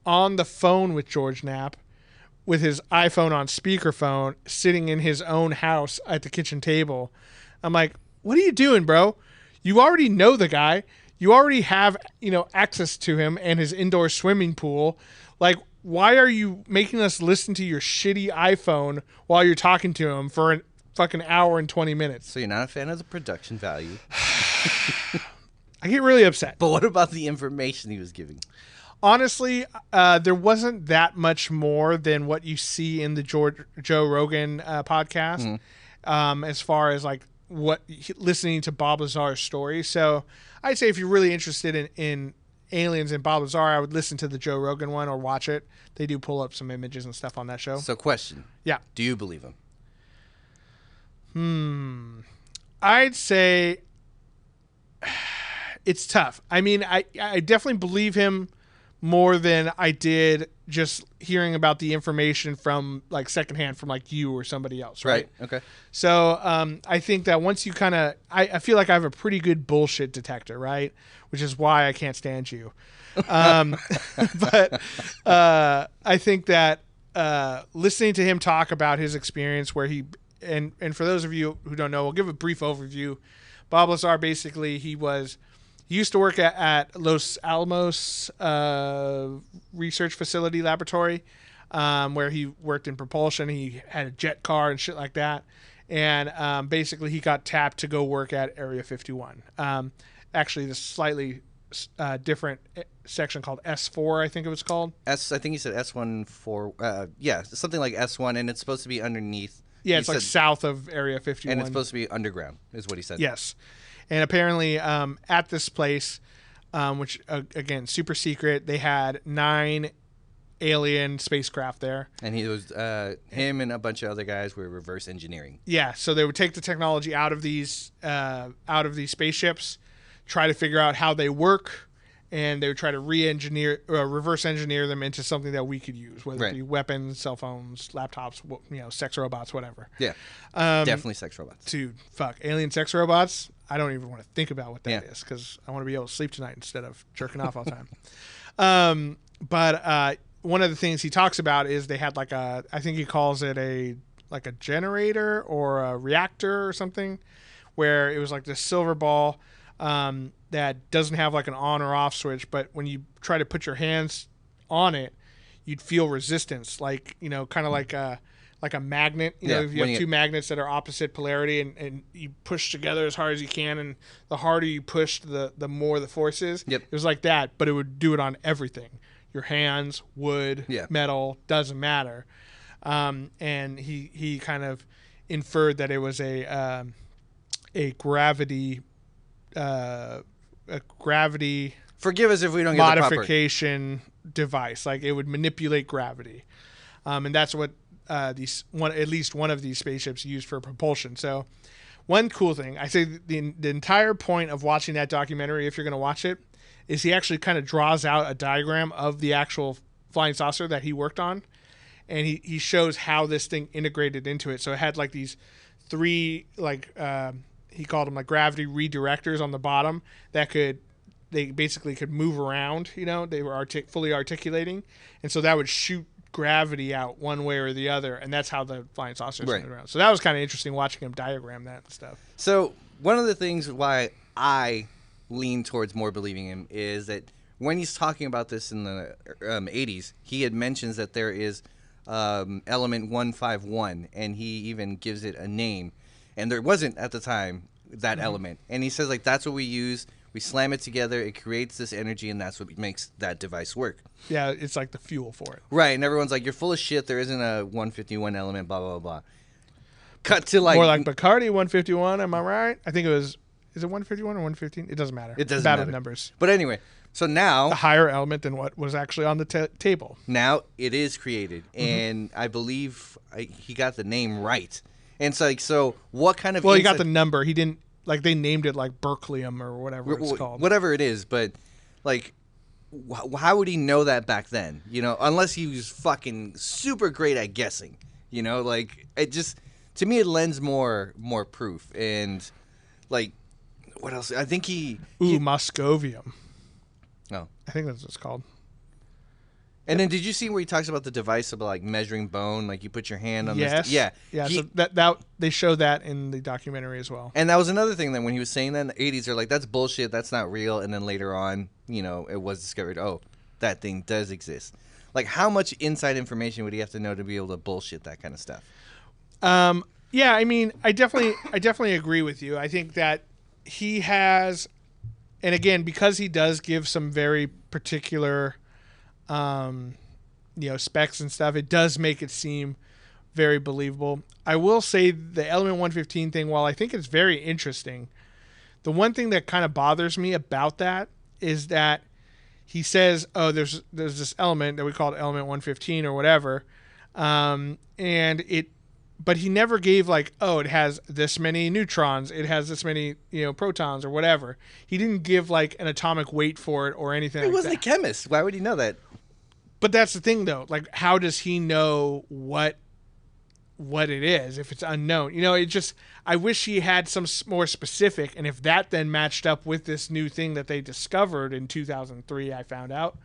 on the phone with George Knapp with his iPhone on speakerphone, sitting in his own house at the kitchen table. I'm like, what are you doing, bro? You already know the guy. You already have, access to him and his indoor swimming pool. Like, why are you making us listen to your shitty iPhone while you're talking to him for a fucking hour and 20 minutes? So you're not a fan of the production value? I get really upset. But what about the information he was giving? Honestly, there wasn't that much more than what you see in the Joe Rogan podcast, as far as like listening to Bob Lazar's story. So I'd say if you're really interested in aliens and Bob Lazar, I would listen to the Joe Rogan one or watch it. They do pull up some images and stuff on that show. So question. Yeah. Do you believe him? I'd say it's tough. I mean, I definitely believe him more than I did just hearing about the information from like secondhand from like you or somebody else, right? Okay. So I think that once you kind of, I feel like I have a pretty good bullshit detector, right? Which is why I can't stand you. But I think that listening to him talk about his experience where he, and for those of you who don't know, we'll give a brief overview. Bob Lazar, basically, he used to work at Los Alamos Research Facility Laboratory, where he worked in propulsion. He had a jet car and shit like that. And basically, he got tapped to go work at Area 51. Actually, the slightly different section called S4, I think it was called. I think he said S14. Yeah, something like S1, and it's supposed to be underneath. Yeah, it's like south of Area 51. And it's supposed to be underground, is what he said. Yes. And apparently at this place, which, again, super secret, they had 9 alien spacecraft there. And he was him and a bunch of other guys were reverse engineering. Yeah, so they would take the technology out of these spaceships, try to figure out how they work, and they would try to reverse engineer them into something that we could use, whether it be weapons, cell phones, laptops, sex robots, whatever. Yeah, definitely sex robots. Dude, fuck, alien sex robots. I don't even want to think about what that is because I want to be able to sleep tonight instead of jerking off all the time. But one of the things he talks about is they had I think he calls it a generator or a reactor or something, where it was like this silver ball that doesn't have like an on or off switch, but when you try to put your hands on it, you'd feel resistance, like, kind of like a magnet. If you have two magnets that are opposite polarity and you push together as hard as you can, and the harder you push, the more the force is. Yep. It was like that, but it would do it on everything. Your hands, wood, metal, doesn't matter. And he kind of inferred that it was a gravity Forgive us if we don't get the modification device. Like, it would manipulate gravity, and that's what at least one of these spaceships used for propulsion. So, one cool thing I say, the entire point of watching that documentary, if you're going to watch it, is he actually kind of draws out a diagram of the actual flying saucer that he worked on, and he shows how this thing integrated into it. So it had like these 3 he called them like gravity redirectors on the bottom that they basically could move around. They were fully articulating, and so that would shoot gravity out one way or the other, and that's how the flying saucers went around. So that was kind of interesting watching him diagram that and stuff. So one of the things why I lean towards more believing him is that when he's talking about this in the 80s, he had mentions that there is element 151, and he even gives it a name. And there wasn't at the time that element. And he says, that's what we use. We slam it together. It creates this energy, and that's what makes that device work. Yeah, it's like the fuel for it. Right, and everyone's like, you're full of shit. There isn't a 151 element, blah, blah, blah. Cut to more like Bacardi 151, am I right? I think it was, is it 151 or 115? It doesn't matter. It doesn't matter. With numbers. But anyway, so now... a higher element than what was actually on the table. Now it is created, and I believe he got the name right. And so what kind of... Well, he got the number. He didn't... they named it like Berkelium or whatever it's called. Whatever it is, but how would he know that back then? Unless he was fucking super great at guessing. It just... To me, it lends more proof. And, what else? I think he... Moscovium. No. I think that's what it's called. And then did you see where he talks about the device about measuring bone? You put your hand on this. Yeah. So that they show that in the documentary as well. And that was another thing that when he was saying that in the 80s, they're like, that's bullshit. That's not real. And then later on, it was discovered, that thing does exist. How much inside information would he have to know to be able to bullshit that kind of stuff? Yeah, I mean, I definitely agree with you. I think that he has, and again, because he does give some very particular specs and stuff, it does make it seem very believable. I will say the element 115 thing, while I think it's very interesting, the one thing that kind of bothers me about that is that he says, there's this element that we call element 115 or whatever, and it but he never gave like, oh, it has this many neutrons, it has this many, protons or whatever. He didn't give like an atomic weight for it or anything. He like wasn't that. a chemist. Why would he know that? But that's the thing, though. Like, how does he know what it is if it's unknown? I wish he had some more specific. And if that then matched up with this new thing that they discovered in 2003, I found out.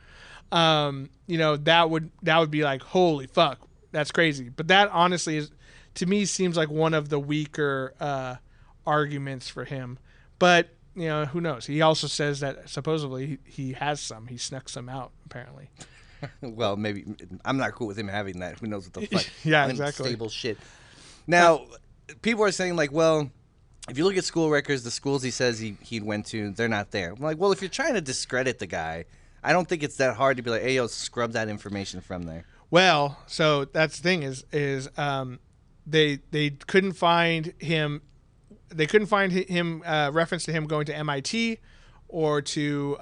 That would be like, holy fuck, that's crazy. But that honestly is, to me, seems like one of the weaker arguments for him. But who knows? He also says that supposedly he has some. He snuck some out apparently. Well, maybe I'm not cool with him having that. Who knows what the fuck? Yeah, exactly. Unstable shit. Now, people are saying like, well, if you look at school records, the schools he says he went to, they're not there. I'm like, well, if you're trying to discredit the guy, I don't think it's that hard to be like, hey, yo, scrub that information from there. Well, so that's the thing is they couldn't find him. They couldn't find him reference to him going to MIT or to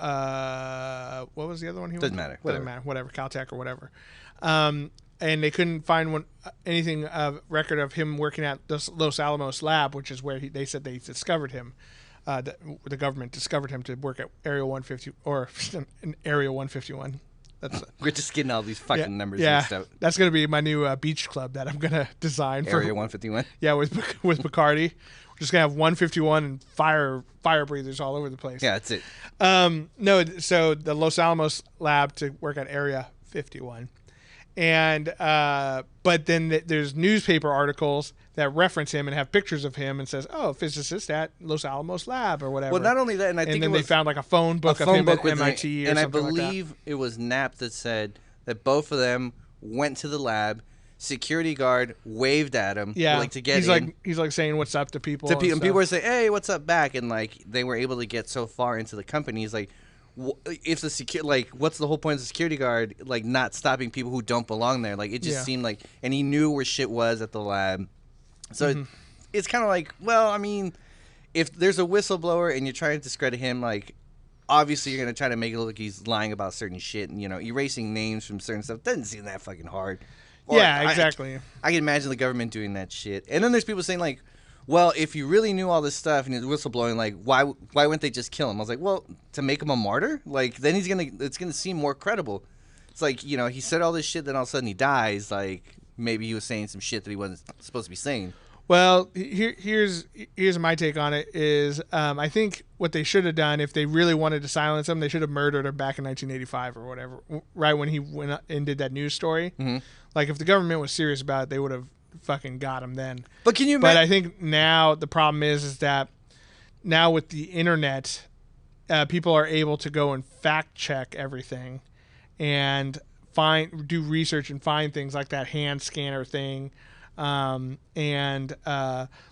what was the other one? Doesn't matter. Whatever, Caltech or whatever. And they couldn't find anything record of him working at the Los Alamos lab, which is where they said they discovered him. The government discovered him to work at Area 150 or Area 151. We're just getting all these fucking numbers mixed up. That's going to be my new beach club that I'm going to design for Area 151. Yeah, with Bacardi. We're just going to have 151 and fire breathers all over the place. Yeah, that's it. No, so the Los Alamos lab to work at Area 51. And but then there's newspaper articles that reference him and have pictures of him and says, "Oh, physicist at Los Alamos lab" or whatever. Well, not only that, and I think then they found like a phone book of him at MIT, and or I something believe like it was Knapp that said that both of them went to the lab. Security guard waved at him, like to get in. He's like saying what's up to people. And people were saying, "Hey, what's up?" back, and like they were able to get so far into the company. He's like, if the what's the whole point of the security guard? Like not stopping people who don't belong there. Like it just seemed like, and he knew where shit was at the lab. So it's kind of like, well, I mean, if there's a whistleblower and you're trying to discredit him, like obviously you're gonna try to make it look like he's lying about certain shit, and erasing names from certain stuff doesn't seem that fucking hard. Or, yeah, exactly. I can imagine the government doing that shit. And then there's people saying like, well, if you really knew all this stuff and he's whistleblowing, like why wouldn't they just kill him? I was like, well, to make him a martyr? Like then it's gonna seem more credible. It's like, he said all this shit, then all of a sudden he dies. Like maybe he was saying some shit that he wasn't supposed to be saying. Well, here's my take on it is I think what they should have done if they really wanted to silence him, they should have murdered him back in 1985 or whatever, right when he went up and did that news story. Mm-hmm. Like if the government was serious about it, they would have fucking got him then. But I think now the problem is that now with the internet, people are able to go and fact check everything and do research and find things like that hand scanner thing. And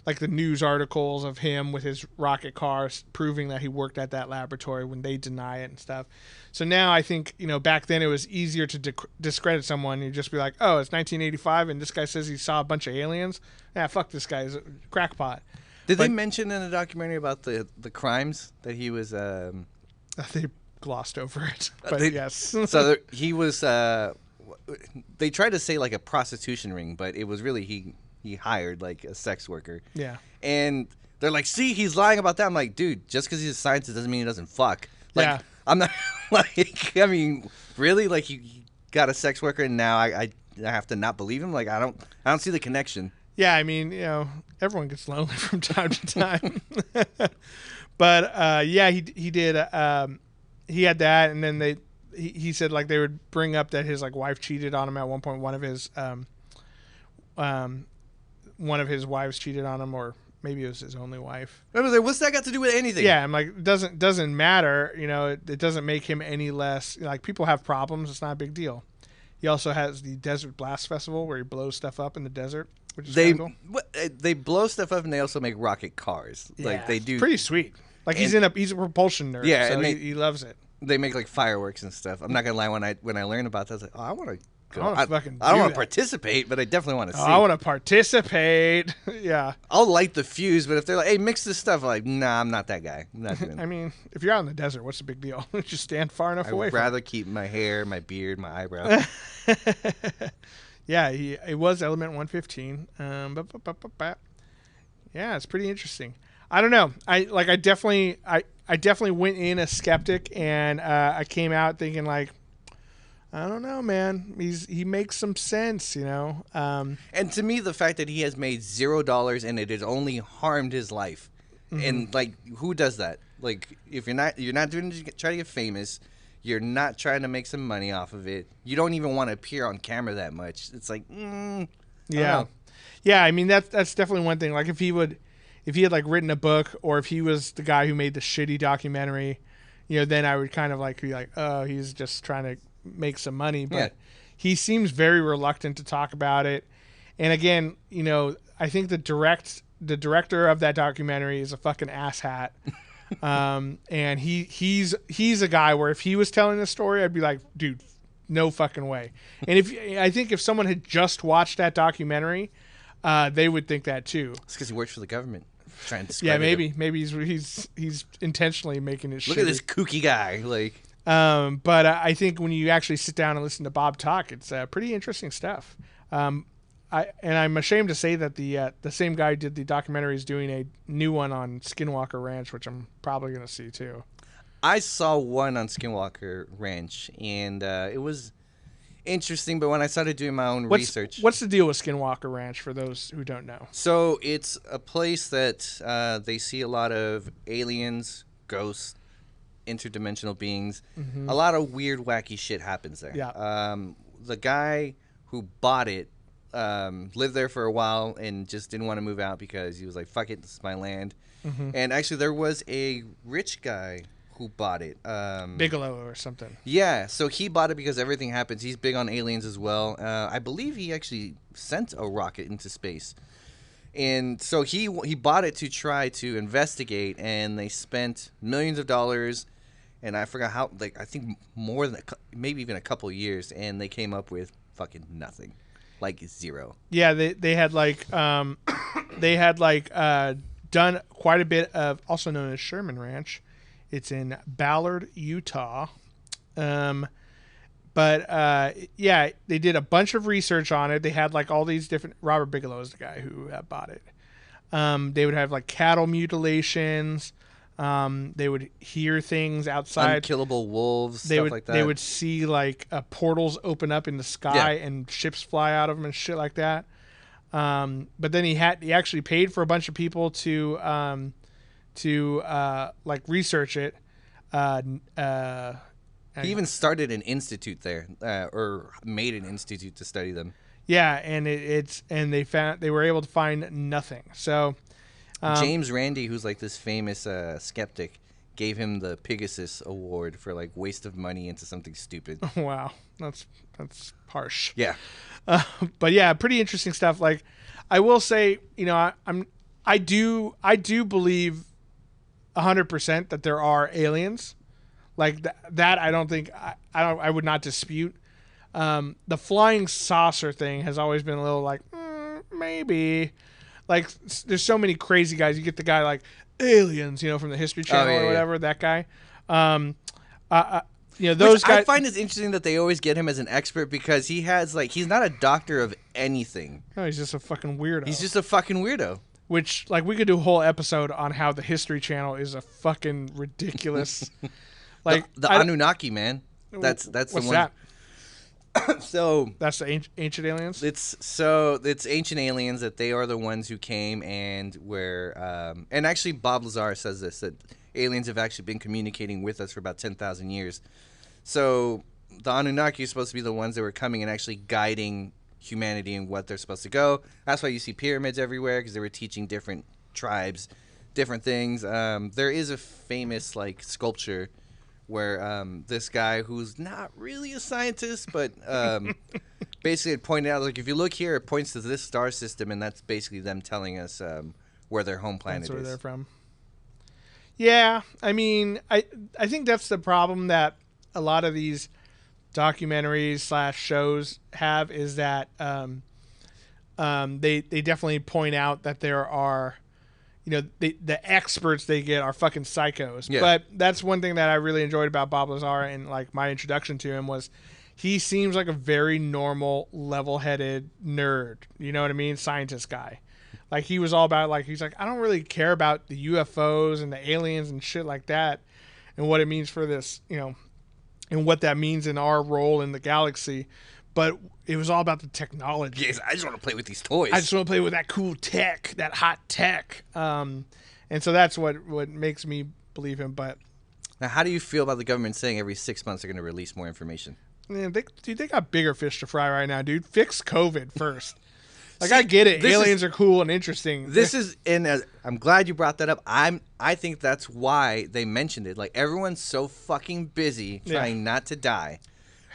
like the news articles of him with his rocket car proving that he worked at that laboratory when they deny it and stuff. So now I think, back then it was easier to discredit someone. You'd just be like, oh, it's 1985 and this guy says he saw a bunch of aliens. Yeah, fuck this guy. He's a crackpot. Did they mention in the documentary about the crimes that he was... They glossed over it, but yes. So he was... they tried to say like a prostitution ring, but it was really he hired like a sex worker. Yeah. And they're like, see, he's lying about that. I'm like, dude, just because he's a scientist doesn't mean he doesn't fuck. Like, yeah. I'm not like, I mean, really? Like you got a sex worker and now I have to not believe him? Like I don't see the connection. Yeah, I mean, everyone gets lonely from time to time. But yeah, he did he had that, and then he said like they would bring up that his like wife cheated on him at one point. One of his wives cheated on him, or maybe it was his only wife. I was like, what's that got to do with anything? Yeah, I'm like, it doesn't matter. It doesn't make him any less. Like people have problems. It's not a big deal. He also has the Desert Blast Festival where he blows stuff up in the desert, which is cool. They blow stuff up and they also make rocket cars. Yeah, like they do. Pretty sweet. Like he's a propulsion nerd. Yeah, so and he loves it. They make like fireworks and stuff. I'm not gonna lie. When I learned about that, I was like, oh, I want to go. I don't want to participate, but I definitely want to see. I want to participate. Yeah. I'll light the fuse, but if they're like, hey, mix this stuff, I'm like, nah, I'm not that guy. I'm not doing it. I mean, if you're out in the desert, what's the big deal? Just stand far enough away. I'd rather keep my hair, my beard, my eyebrows. Yeah, it was Element 115. Yeah, it's pretty interesting. I don't know. I definitely went in a skeptic, and I came out thinking like, I don't know, man. He makes some sense, you know. And to me, the fact that he has made $0 and it has only harmed his life, and like, who does that? Like, if you're not doing it to try to get famous, you're not trying to make some money off of it. You don't even want to appear on camera that much. It's like, Yeah, yeah. I mean, that's definitely one thing. Like, if he had like written a book, or if he was the guy who made the shitty documentary, you know, then I would kind of like be like, oh, he's just trying to make some money. But he seems very reluctant to talk about it. And again, you know, I think the director of that documentary is a fucking asshat. And he's a guy where if he was telling the story, I'd be like, dude, no fucking way. And I think if someone had just watched that documentary, they would think that too. It's because he works for the government. Trying to describe maybe he's intentionally making it. Look at this kooky guy, like. But I think when you actually sit down and listen to Bob talk, it's pretty interesting stuff. I'm ashamed to say that the same guy who did the documentary is doing a new one on Skinwalker Ranch, which I'm probably going to see too. I saw one on Skinwalker Ranch, and it was interesting. But when I started doing my own research, what's the deal with Skinwalker Ranch for those who don't know? So it's a place that they see a lot of aliens, ghosts, interdimensional beings. A lot of weird, wacky shit happens there. Yeah. The guy who bought it lived there for a while and just didn't want to move out because he was like, fuck it, this is my land. And actually there was a rich guy who bought it. Bigelow or something. Yeah, so he bought it because everything happens. He's big on aliens as well. I believe he actually sent a rocket into space. And so he bought it to try to investigate, and they spent millions of dollars, and I forgot how, like, I think more than, maybe even a couple years, and they came up with fucking nothing. Like, zero. Yeah, they had done quite a bit of, also known as Sherman Ranch. It's in Ballard, Utah. But yeah, they did a bunch of research on it. They had like all these different. Robert Bigelow is the guy who bought it. They would have like cattle mutilations. They would hear things outside. Unkillable wolves, stuff like that. They would see like portals open up in the sky and ships fly out of them and shit like that. But then he actually paid for a bunch of people to like research it. He even started an institute there, or made an institute to study them. Yeah, and they were able to find nothing. So James Randi, who's like this famous skeptic, gave him the Pegasus Award for like waste of money into something stupid. Wow, that's harsh. Yeah, but yeah, pretty interesting stuff. Like, I will say, you know, I do believe 100% that there are aliens. Like that, I don't think I would not dispute. The flying saucer thing has always been a little like maybe. Like, there's so many crazy guys. You get the guy like aliens, you know, from the History Channel or whatever. That guy. You know, those guys. I find it interesting that they always get him as an expert because he has like he's not a doctor of anything. No, he's just a fucking weirdo. He's just a fucking weirdo. Which, like, we could do a whole episode on how the History Channel is a fucking ridiculous. Like the Anunnaki, man. That's what's the one. That? So that's the ancient aliens. It's ancient aliens that they are the ones who came and were and actually Bob Lazar says this, that aliens have actually been communicating with us for about 10,000 years. So the Anunnaki are supposed to be the ones that were coming and actually guiding humanity and what they're supposed to go. That's why you see pyramids everywhere, because they were teaching different tribes different things. There is a famous like sculpture where this guy who's not really a scientist, but basically it pointed out, like, if you look here, it points to this star system, and that's basically them telling us where their home planet is. That's where they're from. Yeah, I mean, I think that's the problem that a lot of these documentaries / shows have, is that they definitely point out that there are, you know, the experts they get are fucking psychos. Yeah. But that's one thing that I really enjoyed about Bob Lazar, and like my introduction to him was he seems like a very normal, level-headed nerd. You know what I mean? Scientist guy. Like, he was all about, like, he's like, I don't really care about the UFOs and the aliens and shit like that and what it means for this, you know, and what that means in our role in the galaxy. But it was all about the technology. Yes, I just want to play with these toys. I just want to play with that cool tech, that hot tech. And so that's what makes me believe him. But now, how do you feel about the government saying every 6 months they're going to release more information? man, they got bigger fish to fry right now, dude. Fix COVID first. Like, see, I get it. Aliens are cool and interesting. I'm glad you brought that up. I think that's why they mentioned it. Like, everyone's so fucking busy trying not to die.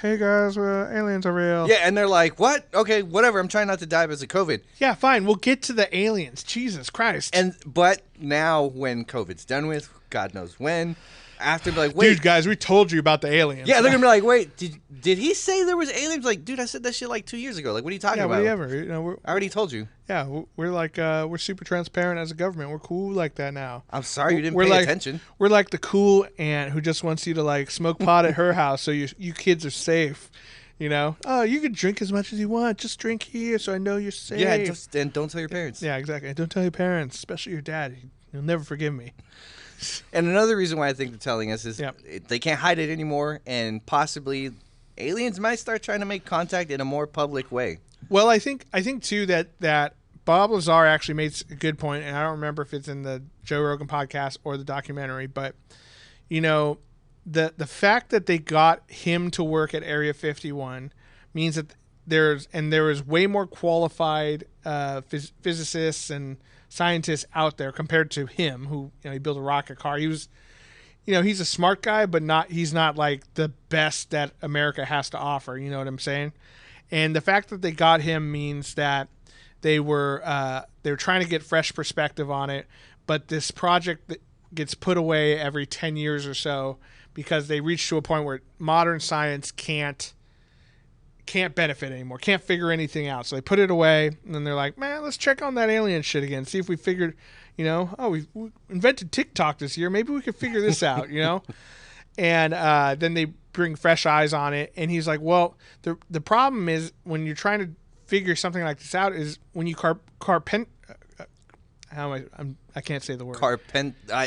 Hey guys, aliens are real. Yeah, and they're like, what? Okay, whatever. I'm trying not to die because of COVID. Yeah, fine. We'll get to the aliens. Jesus Christ. But now when COVID's done with, God knows when, after, like, wait. Dude, guys, we told you about the aliens. Yeah, they're going to be like, wait, did he say there was aliens? Like, dude, I said that shit like 2 years ago. Like, what are you talking about? Yeah, whatever. You know, I already told you. Yeah, we're like, we're super transparent as a government. We're cool like that now. I'm sorry you didn't pay attention. We're like the cool aunt who just wants you to, like, smoke pot at her house so you kids are safe. You know? Oh, you can drink as much as you want. Just drink here so I know you're safe. Yeah, and don't tell your parents. Yeah, exactly. And don't tell your parents, especially your dad. He'll never forgive me. And another reason why I think they're telling us is they can't hide it anymore, and possibly aliens might start trying to make contact in a more public way. Well, I think too that Bob Lazar actually made a good point, and I don't remember if it's in the Joe Rogan podcast or the documentary, but you know, the fact that they got him to work at Area 51 means that there is way more qualified physicists and scientists out there compared to him, who, you know, he built a rocket car. He was, you know, he's a smart guy, but he's not like the best that America has to offer. You know what I'm saying? And the fact that they got him means that they were trying to get fresh perspective on it. But this project that gets put away every 10 years or so because they reach to a point where modern science can't benefit anymore, can't figure anything out. So they put it away, and then they're like, man, let's check on that alien shit again, see if we figured, you know, we invented TikTok this year, maybe we could figure this out, you know. And then they bring fresh eyes on it, and he's like, well, the problem is when you're trying to figure something like this out is when you I can't say the word.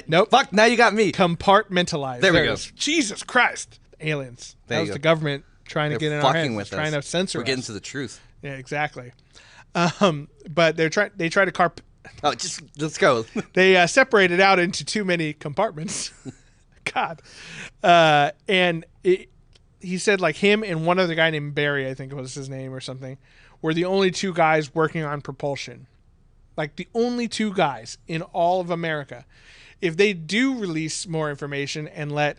Nope. Fuck, now you got me. Compartmentalize. There we go. Jesus Christ. Aliens. That was the government trying to get in our heads. With trying to censor us. We're getting to the truth. Yeah, exactly. But they try to Oh, just let's go. They separate it out into too many compartments. God. And he said, like, him and one other guy named Barry, I think was his name or something, were the only two guys working on propulsion. Like, the only two guys in all of America. If they do release more information and let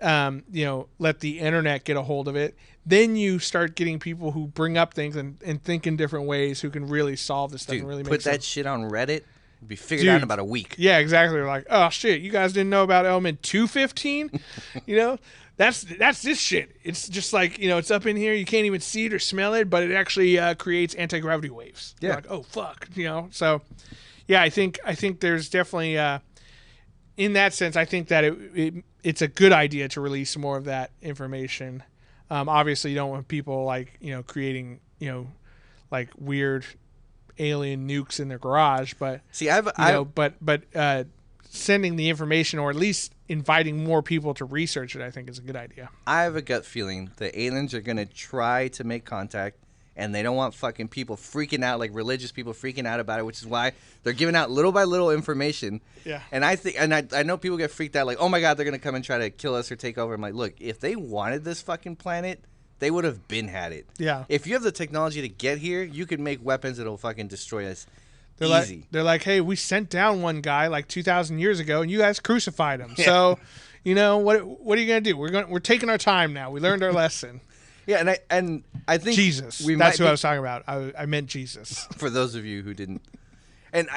the internet get a hold of it, then you start getting people who bring up things and think in different ways who can really solve this stuff. Dude, and really put that shit on Reddit. It'd be figured out in about a week. Yeah, exactly. They're like, oh shit, you guys didn't know about element 215? You know, that's this shit. It's just like, you know, it's up in here. You can't even see it or smell it, but it actually creates anti-gravity waves. Yeah. You're like, oh fuck, you know. So, yeah, I think there's definitely in that sense, I think that it's a good idea to release more of that information. Obviously, you don't want people, like, you know, creating, you know, like weird alien nukes in their garage, but sending the information, or at least inviting more people to research it, I think is a good idea. I have a gut feeling the aliens are going to try to make contact, and they don't want fucking people freaking out, like religious people freaking out about it, which is why they're giving out little by little information. Yeah. And I know people get freaked out, like, oh my God, they're going to come and try to kill us or take over. I'm like, look, if they wanted this fucking planet, they would have had it. Yeah. If you have the technology to get here, you could make weapons that'll fucking destroy us. Easy. They're like, hey, we sent down one guy like 2,000 years ago, and you guys crucified him. Yeah. So, you know, what are you gonna do? We're taking our time now. We learned our lesson. Yeah, and I think Jesus. That's who I was talking about. I meant Jesus. For those of you who didn't, and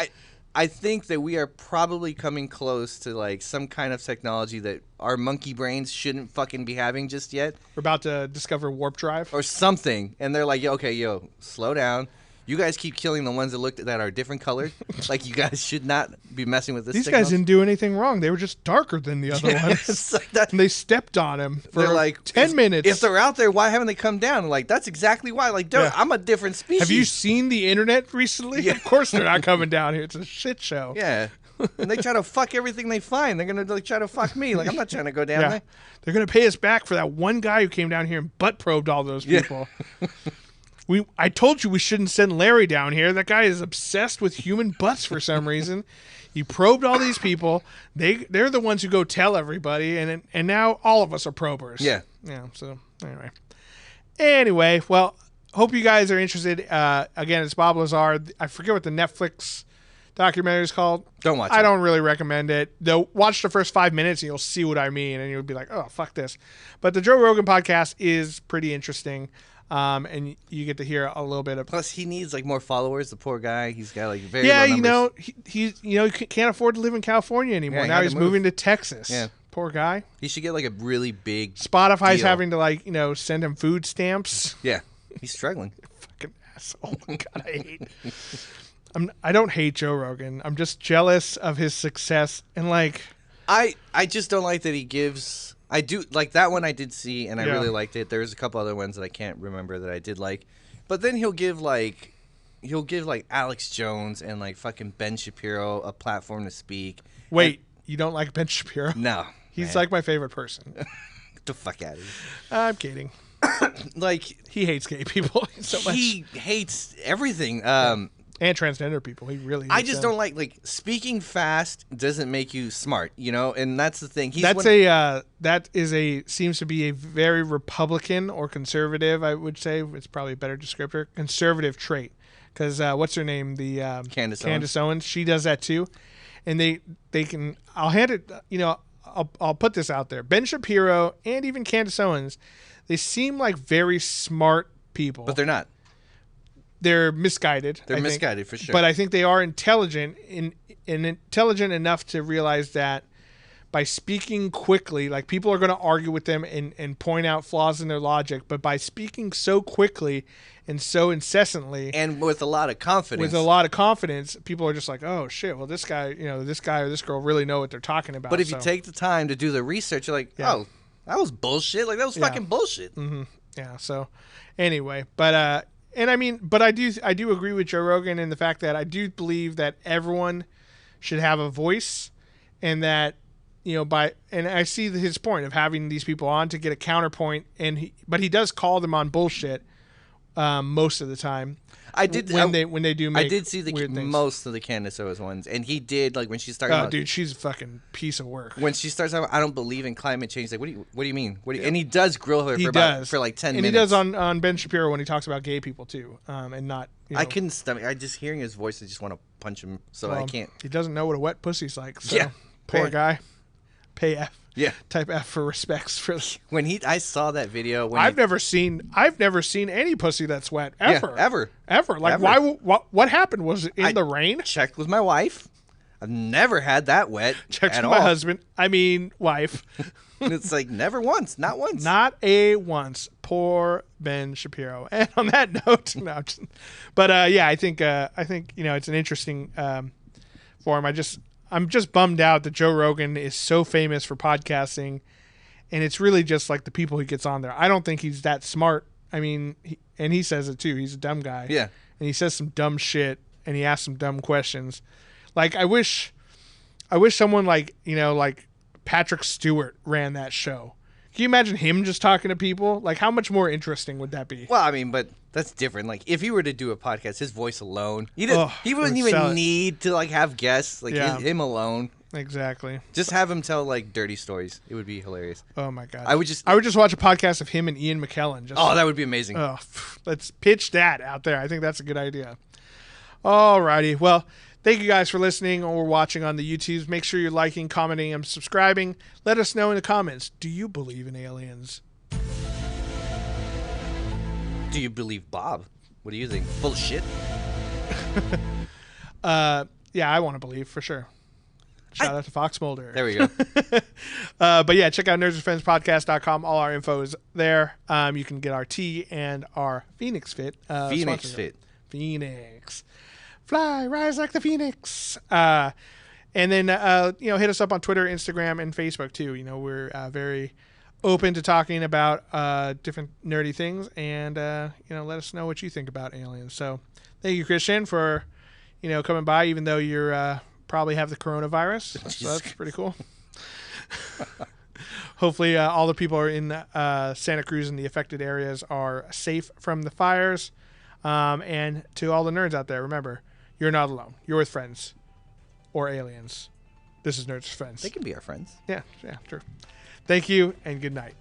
I think that we are probably coming close to like some kind of technology that our monkey brains shouldn't fucking be having just yet. We're about to discover warp drive or something, and they're like, okay, slow down. you guys keep killing the ones that are different colored. Like, you guys should not be messing with this. These guys didn't do anything wrong. They were just darker than the other ones. Like that. And they stepped on him for like 10 minutes. If they're out there, why haven't they come down? Like, that's exactly why. Like, dude, I'm a different species. Have you seen the internet recently? Yeah. Of course they're not coming down here. It's a shit show. Yeah. And they try to fuck everything they find. They're going to like try to fuck me. Like, I'm not trying to go down there. They're going to pay us back for that one guy who came down here and butt probed all those people. I told you we shouldn't send Larry down here. That guy is obsessed with human butts for some reason. He probed all these people. They're the ones who go tell everybody, and now all of us are probers. Yeah. Yeah. So anyway, well, hope you guys are interested. Again, it's Bob Lazar. I forget what the Netflix documentary is called. Don't watch it. I don't really recommend it. Though, watch the first 5 minutes and you'll see what I mean, and you'll be like, oh, fuck this. But the Joe Rogan podcast is pretty interesting. And you get to hear a little bit of. Plus, he needs like more followers. The poor guy, he's got like very low numbers. He can't afford to live in California anymore. Yeah, now he's moving to Texas. Yeah, poor guy. He should get like a really big. Spotify's deal. having to send him food stamps. Yeah, he's struggling. Fucking asshole! God, I don't hate Joe Rogan. I'm just jealous of his success and like. I just don't like that he gives. I do like that one I did see and I really liked it. There's a couple other ones that I can't remember that I did like. But then he'll give like Alex Jones and like fucking Ben Shapiro a platform to speak. Wait, you don't like Ben Shapiro? No. He's like my favorite person. Get the fuck out of here. I'm kidding. Like he hates gay people so much. He hates everything. And transgender people. He really I just don't like speaking fast doesn't make you smart, and that's the thing. Seems to be a very Republican or conservative, I would say. It's probably a better descriptor. Conservative trait. Because what's her name? The Candace Owens. She does that too. And they can, I'll hand it, I'll put this out there. Ben Shapiro and even Candace Owens, they seem like very smart people. But they're not. They're misguided. They're misguided for sure. But I think they are intelligent and intelligent enough to realize that by speaking quickly, like people are going to argue with them and point out flaws in their logic, but by speaking so quickly and so incessantly and with a lot of confidence, people are just like, oh shit, well this guy or this girl really know what they're talking about. But if you take the time to do the research, you're like, oh, that was bullshit. Like that was fucking bullshit. Mm-hmm. Yeah. So anyway, but I do agree with Joe Rogan in the fact that I do believe that everyone should have a voice, and that and I see his point of having these people on to get a counterpoint, but he does call them on bullshit most of the time. I did when they do. Make I did see most of the Candace Owens ones, and he did like when she started. Oh, dude, she's a fucking piece of work. When she starts talking, I don't believe in climate change. Like, what do you mean? And he does grill her for like 10 minutes. And he does on Ben Shapiro when he talks about gay people too, and not. I couldn't stomach. I just hearing his voice, I just want to punch him. So I can't. He doesn't know what a wet pussy's like. So poor guy. Pay F. Yeah. Type F for respects for I saw that video when I've never seen any pussy that's wet ever. Yeah, ever. Like ever. What happened? Was it in the rain? Checked with my wife. I've never had that wet. Checked with my husband. I mean wife. It's like never once, not once. Not a once. Poor Ben Shapiro. And on that note, I think it's an interesting forum. I'm just bummed out that Joe Rogan is so famous for podcasting, and it's really just like the people he gets on there. I don't think he's that smart. I mean, he says it too. He's a dumb guy. Yeah. And he says some dumb shit, and he asks some dumb questions. Like I wish someone like Patrick Stewart ran that show. Can you imagine him just talking to people? Like, how much more interesting would that be? Well, I mean, but that's different. Like, if he were to do a podcast, his voice alone, he wouldn't even need to have guests. Like him alone. Exactly. Just have him tell dirty stories. It would be hilarious. Oh my god. I would just watch a podcast of him and Ian McKellen. That would be amazing. Oh, let's pitch that out there. I think that's a good idea. Alrighty. Well, thank you guys for listening or watching on the YouTubes. Make sure you're liking, commenting, and subscribing. Let us know in the comments. Do you believe in aliens? Do you believe Bob? What do you think? Full of shit? Yeah, I want to believe for sure. Shout out to Fox Mulder. There we go. But yeah, check out nerdswithfriendspodcast.com. All our info is there. You can get our tea and our Phoenix Fit. Phoenix. Fly, rise like the phoenix. And then, hit us up on Twitter, Instagram, and Facebook, too. We're very open to talking about different nerdy things, and, let us know what you think about aliens. So thank you, Christian, for, coming by, even though you're probably have the coronavirus. So that's pretty cool. Hopefully all the people in Santa Cruz and the affected areas are safe from the fires. And to all the nerds out there, remember, you're not alone. You're with friends or aliens. This is Nerds with Friends. They can be our friends. Yeah, true. Thank you, and good night.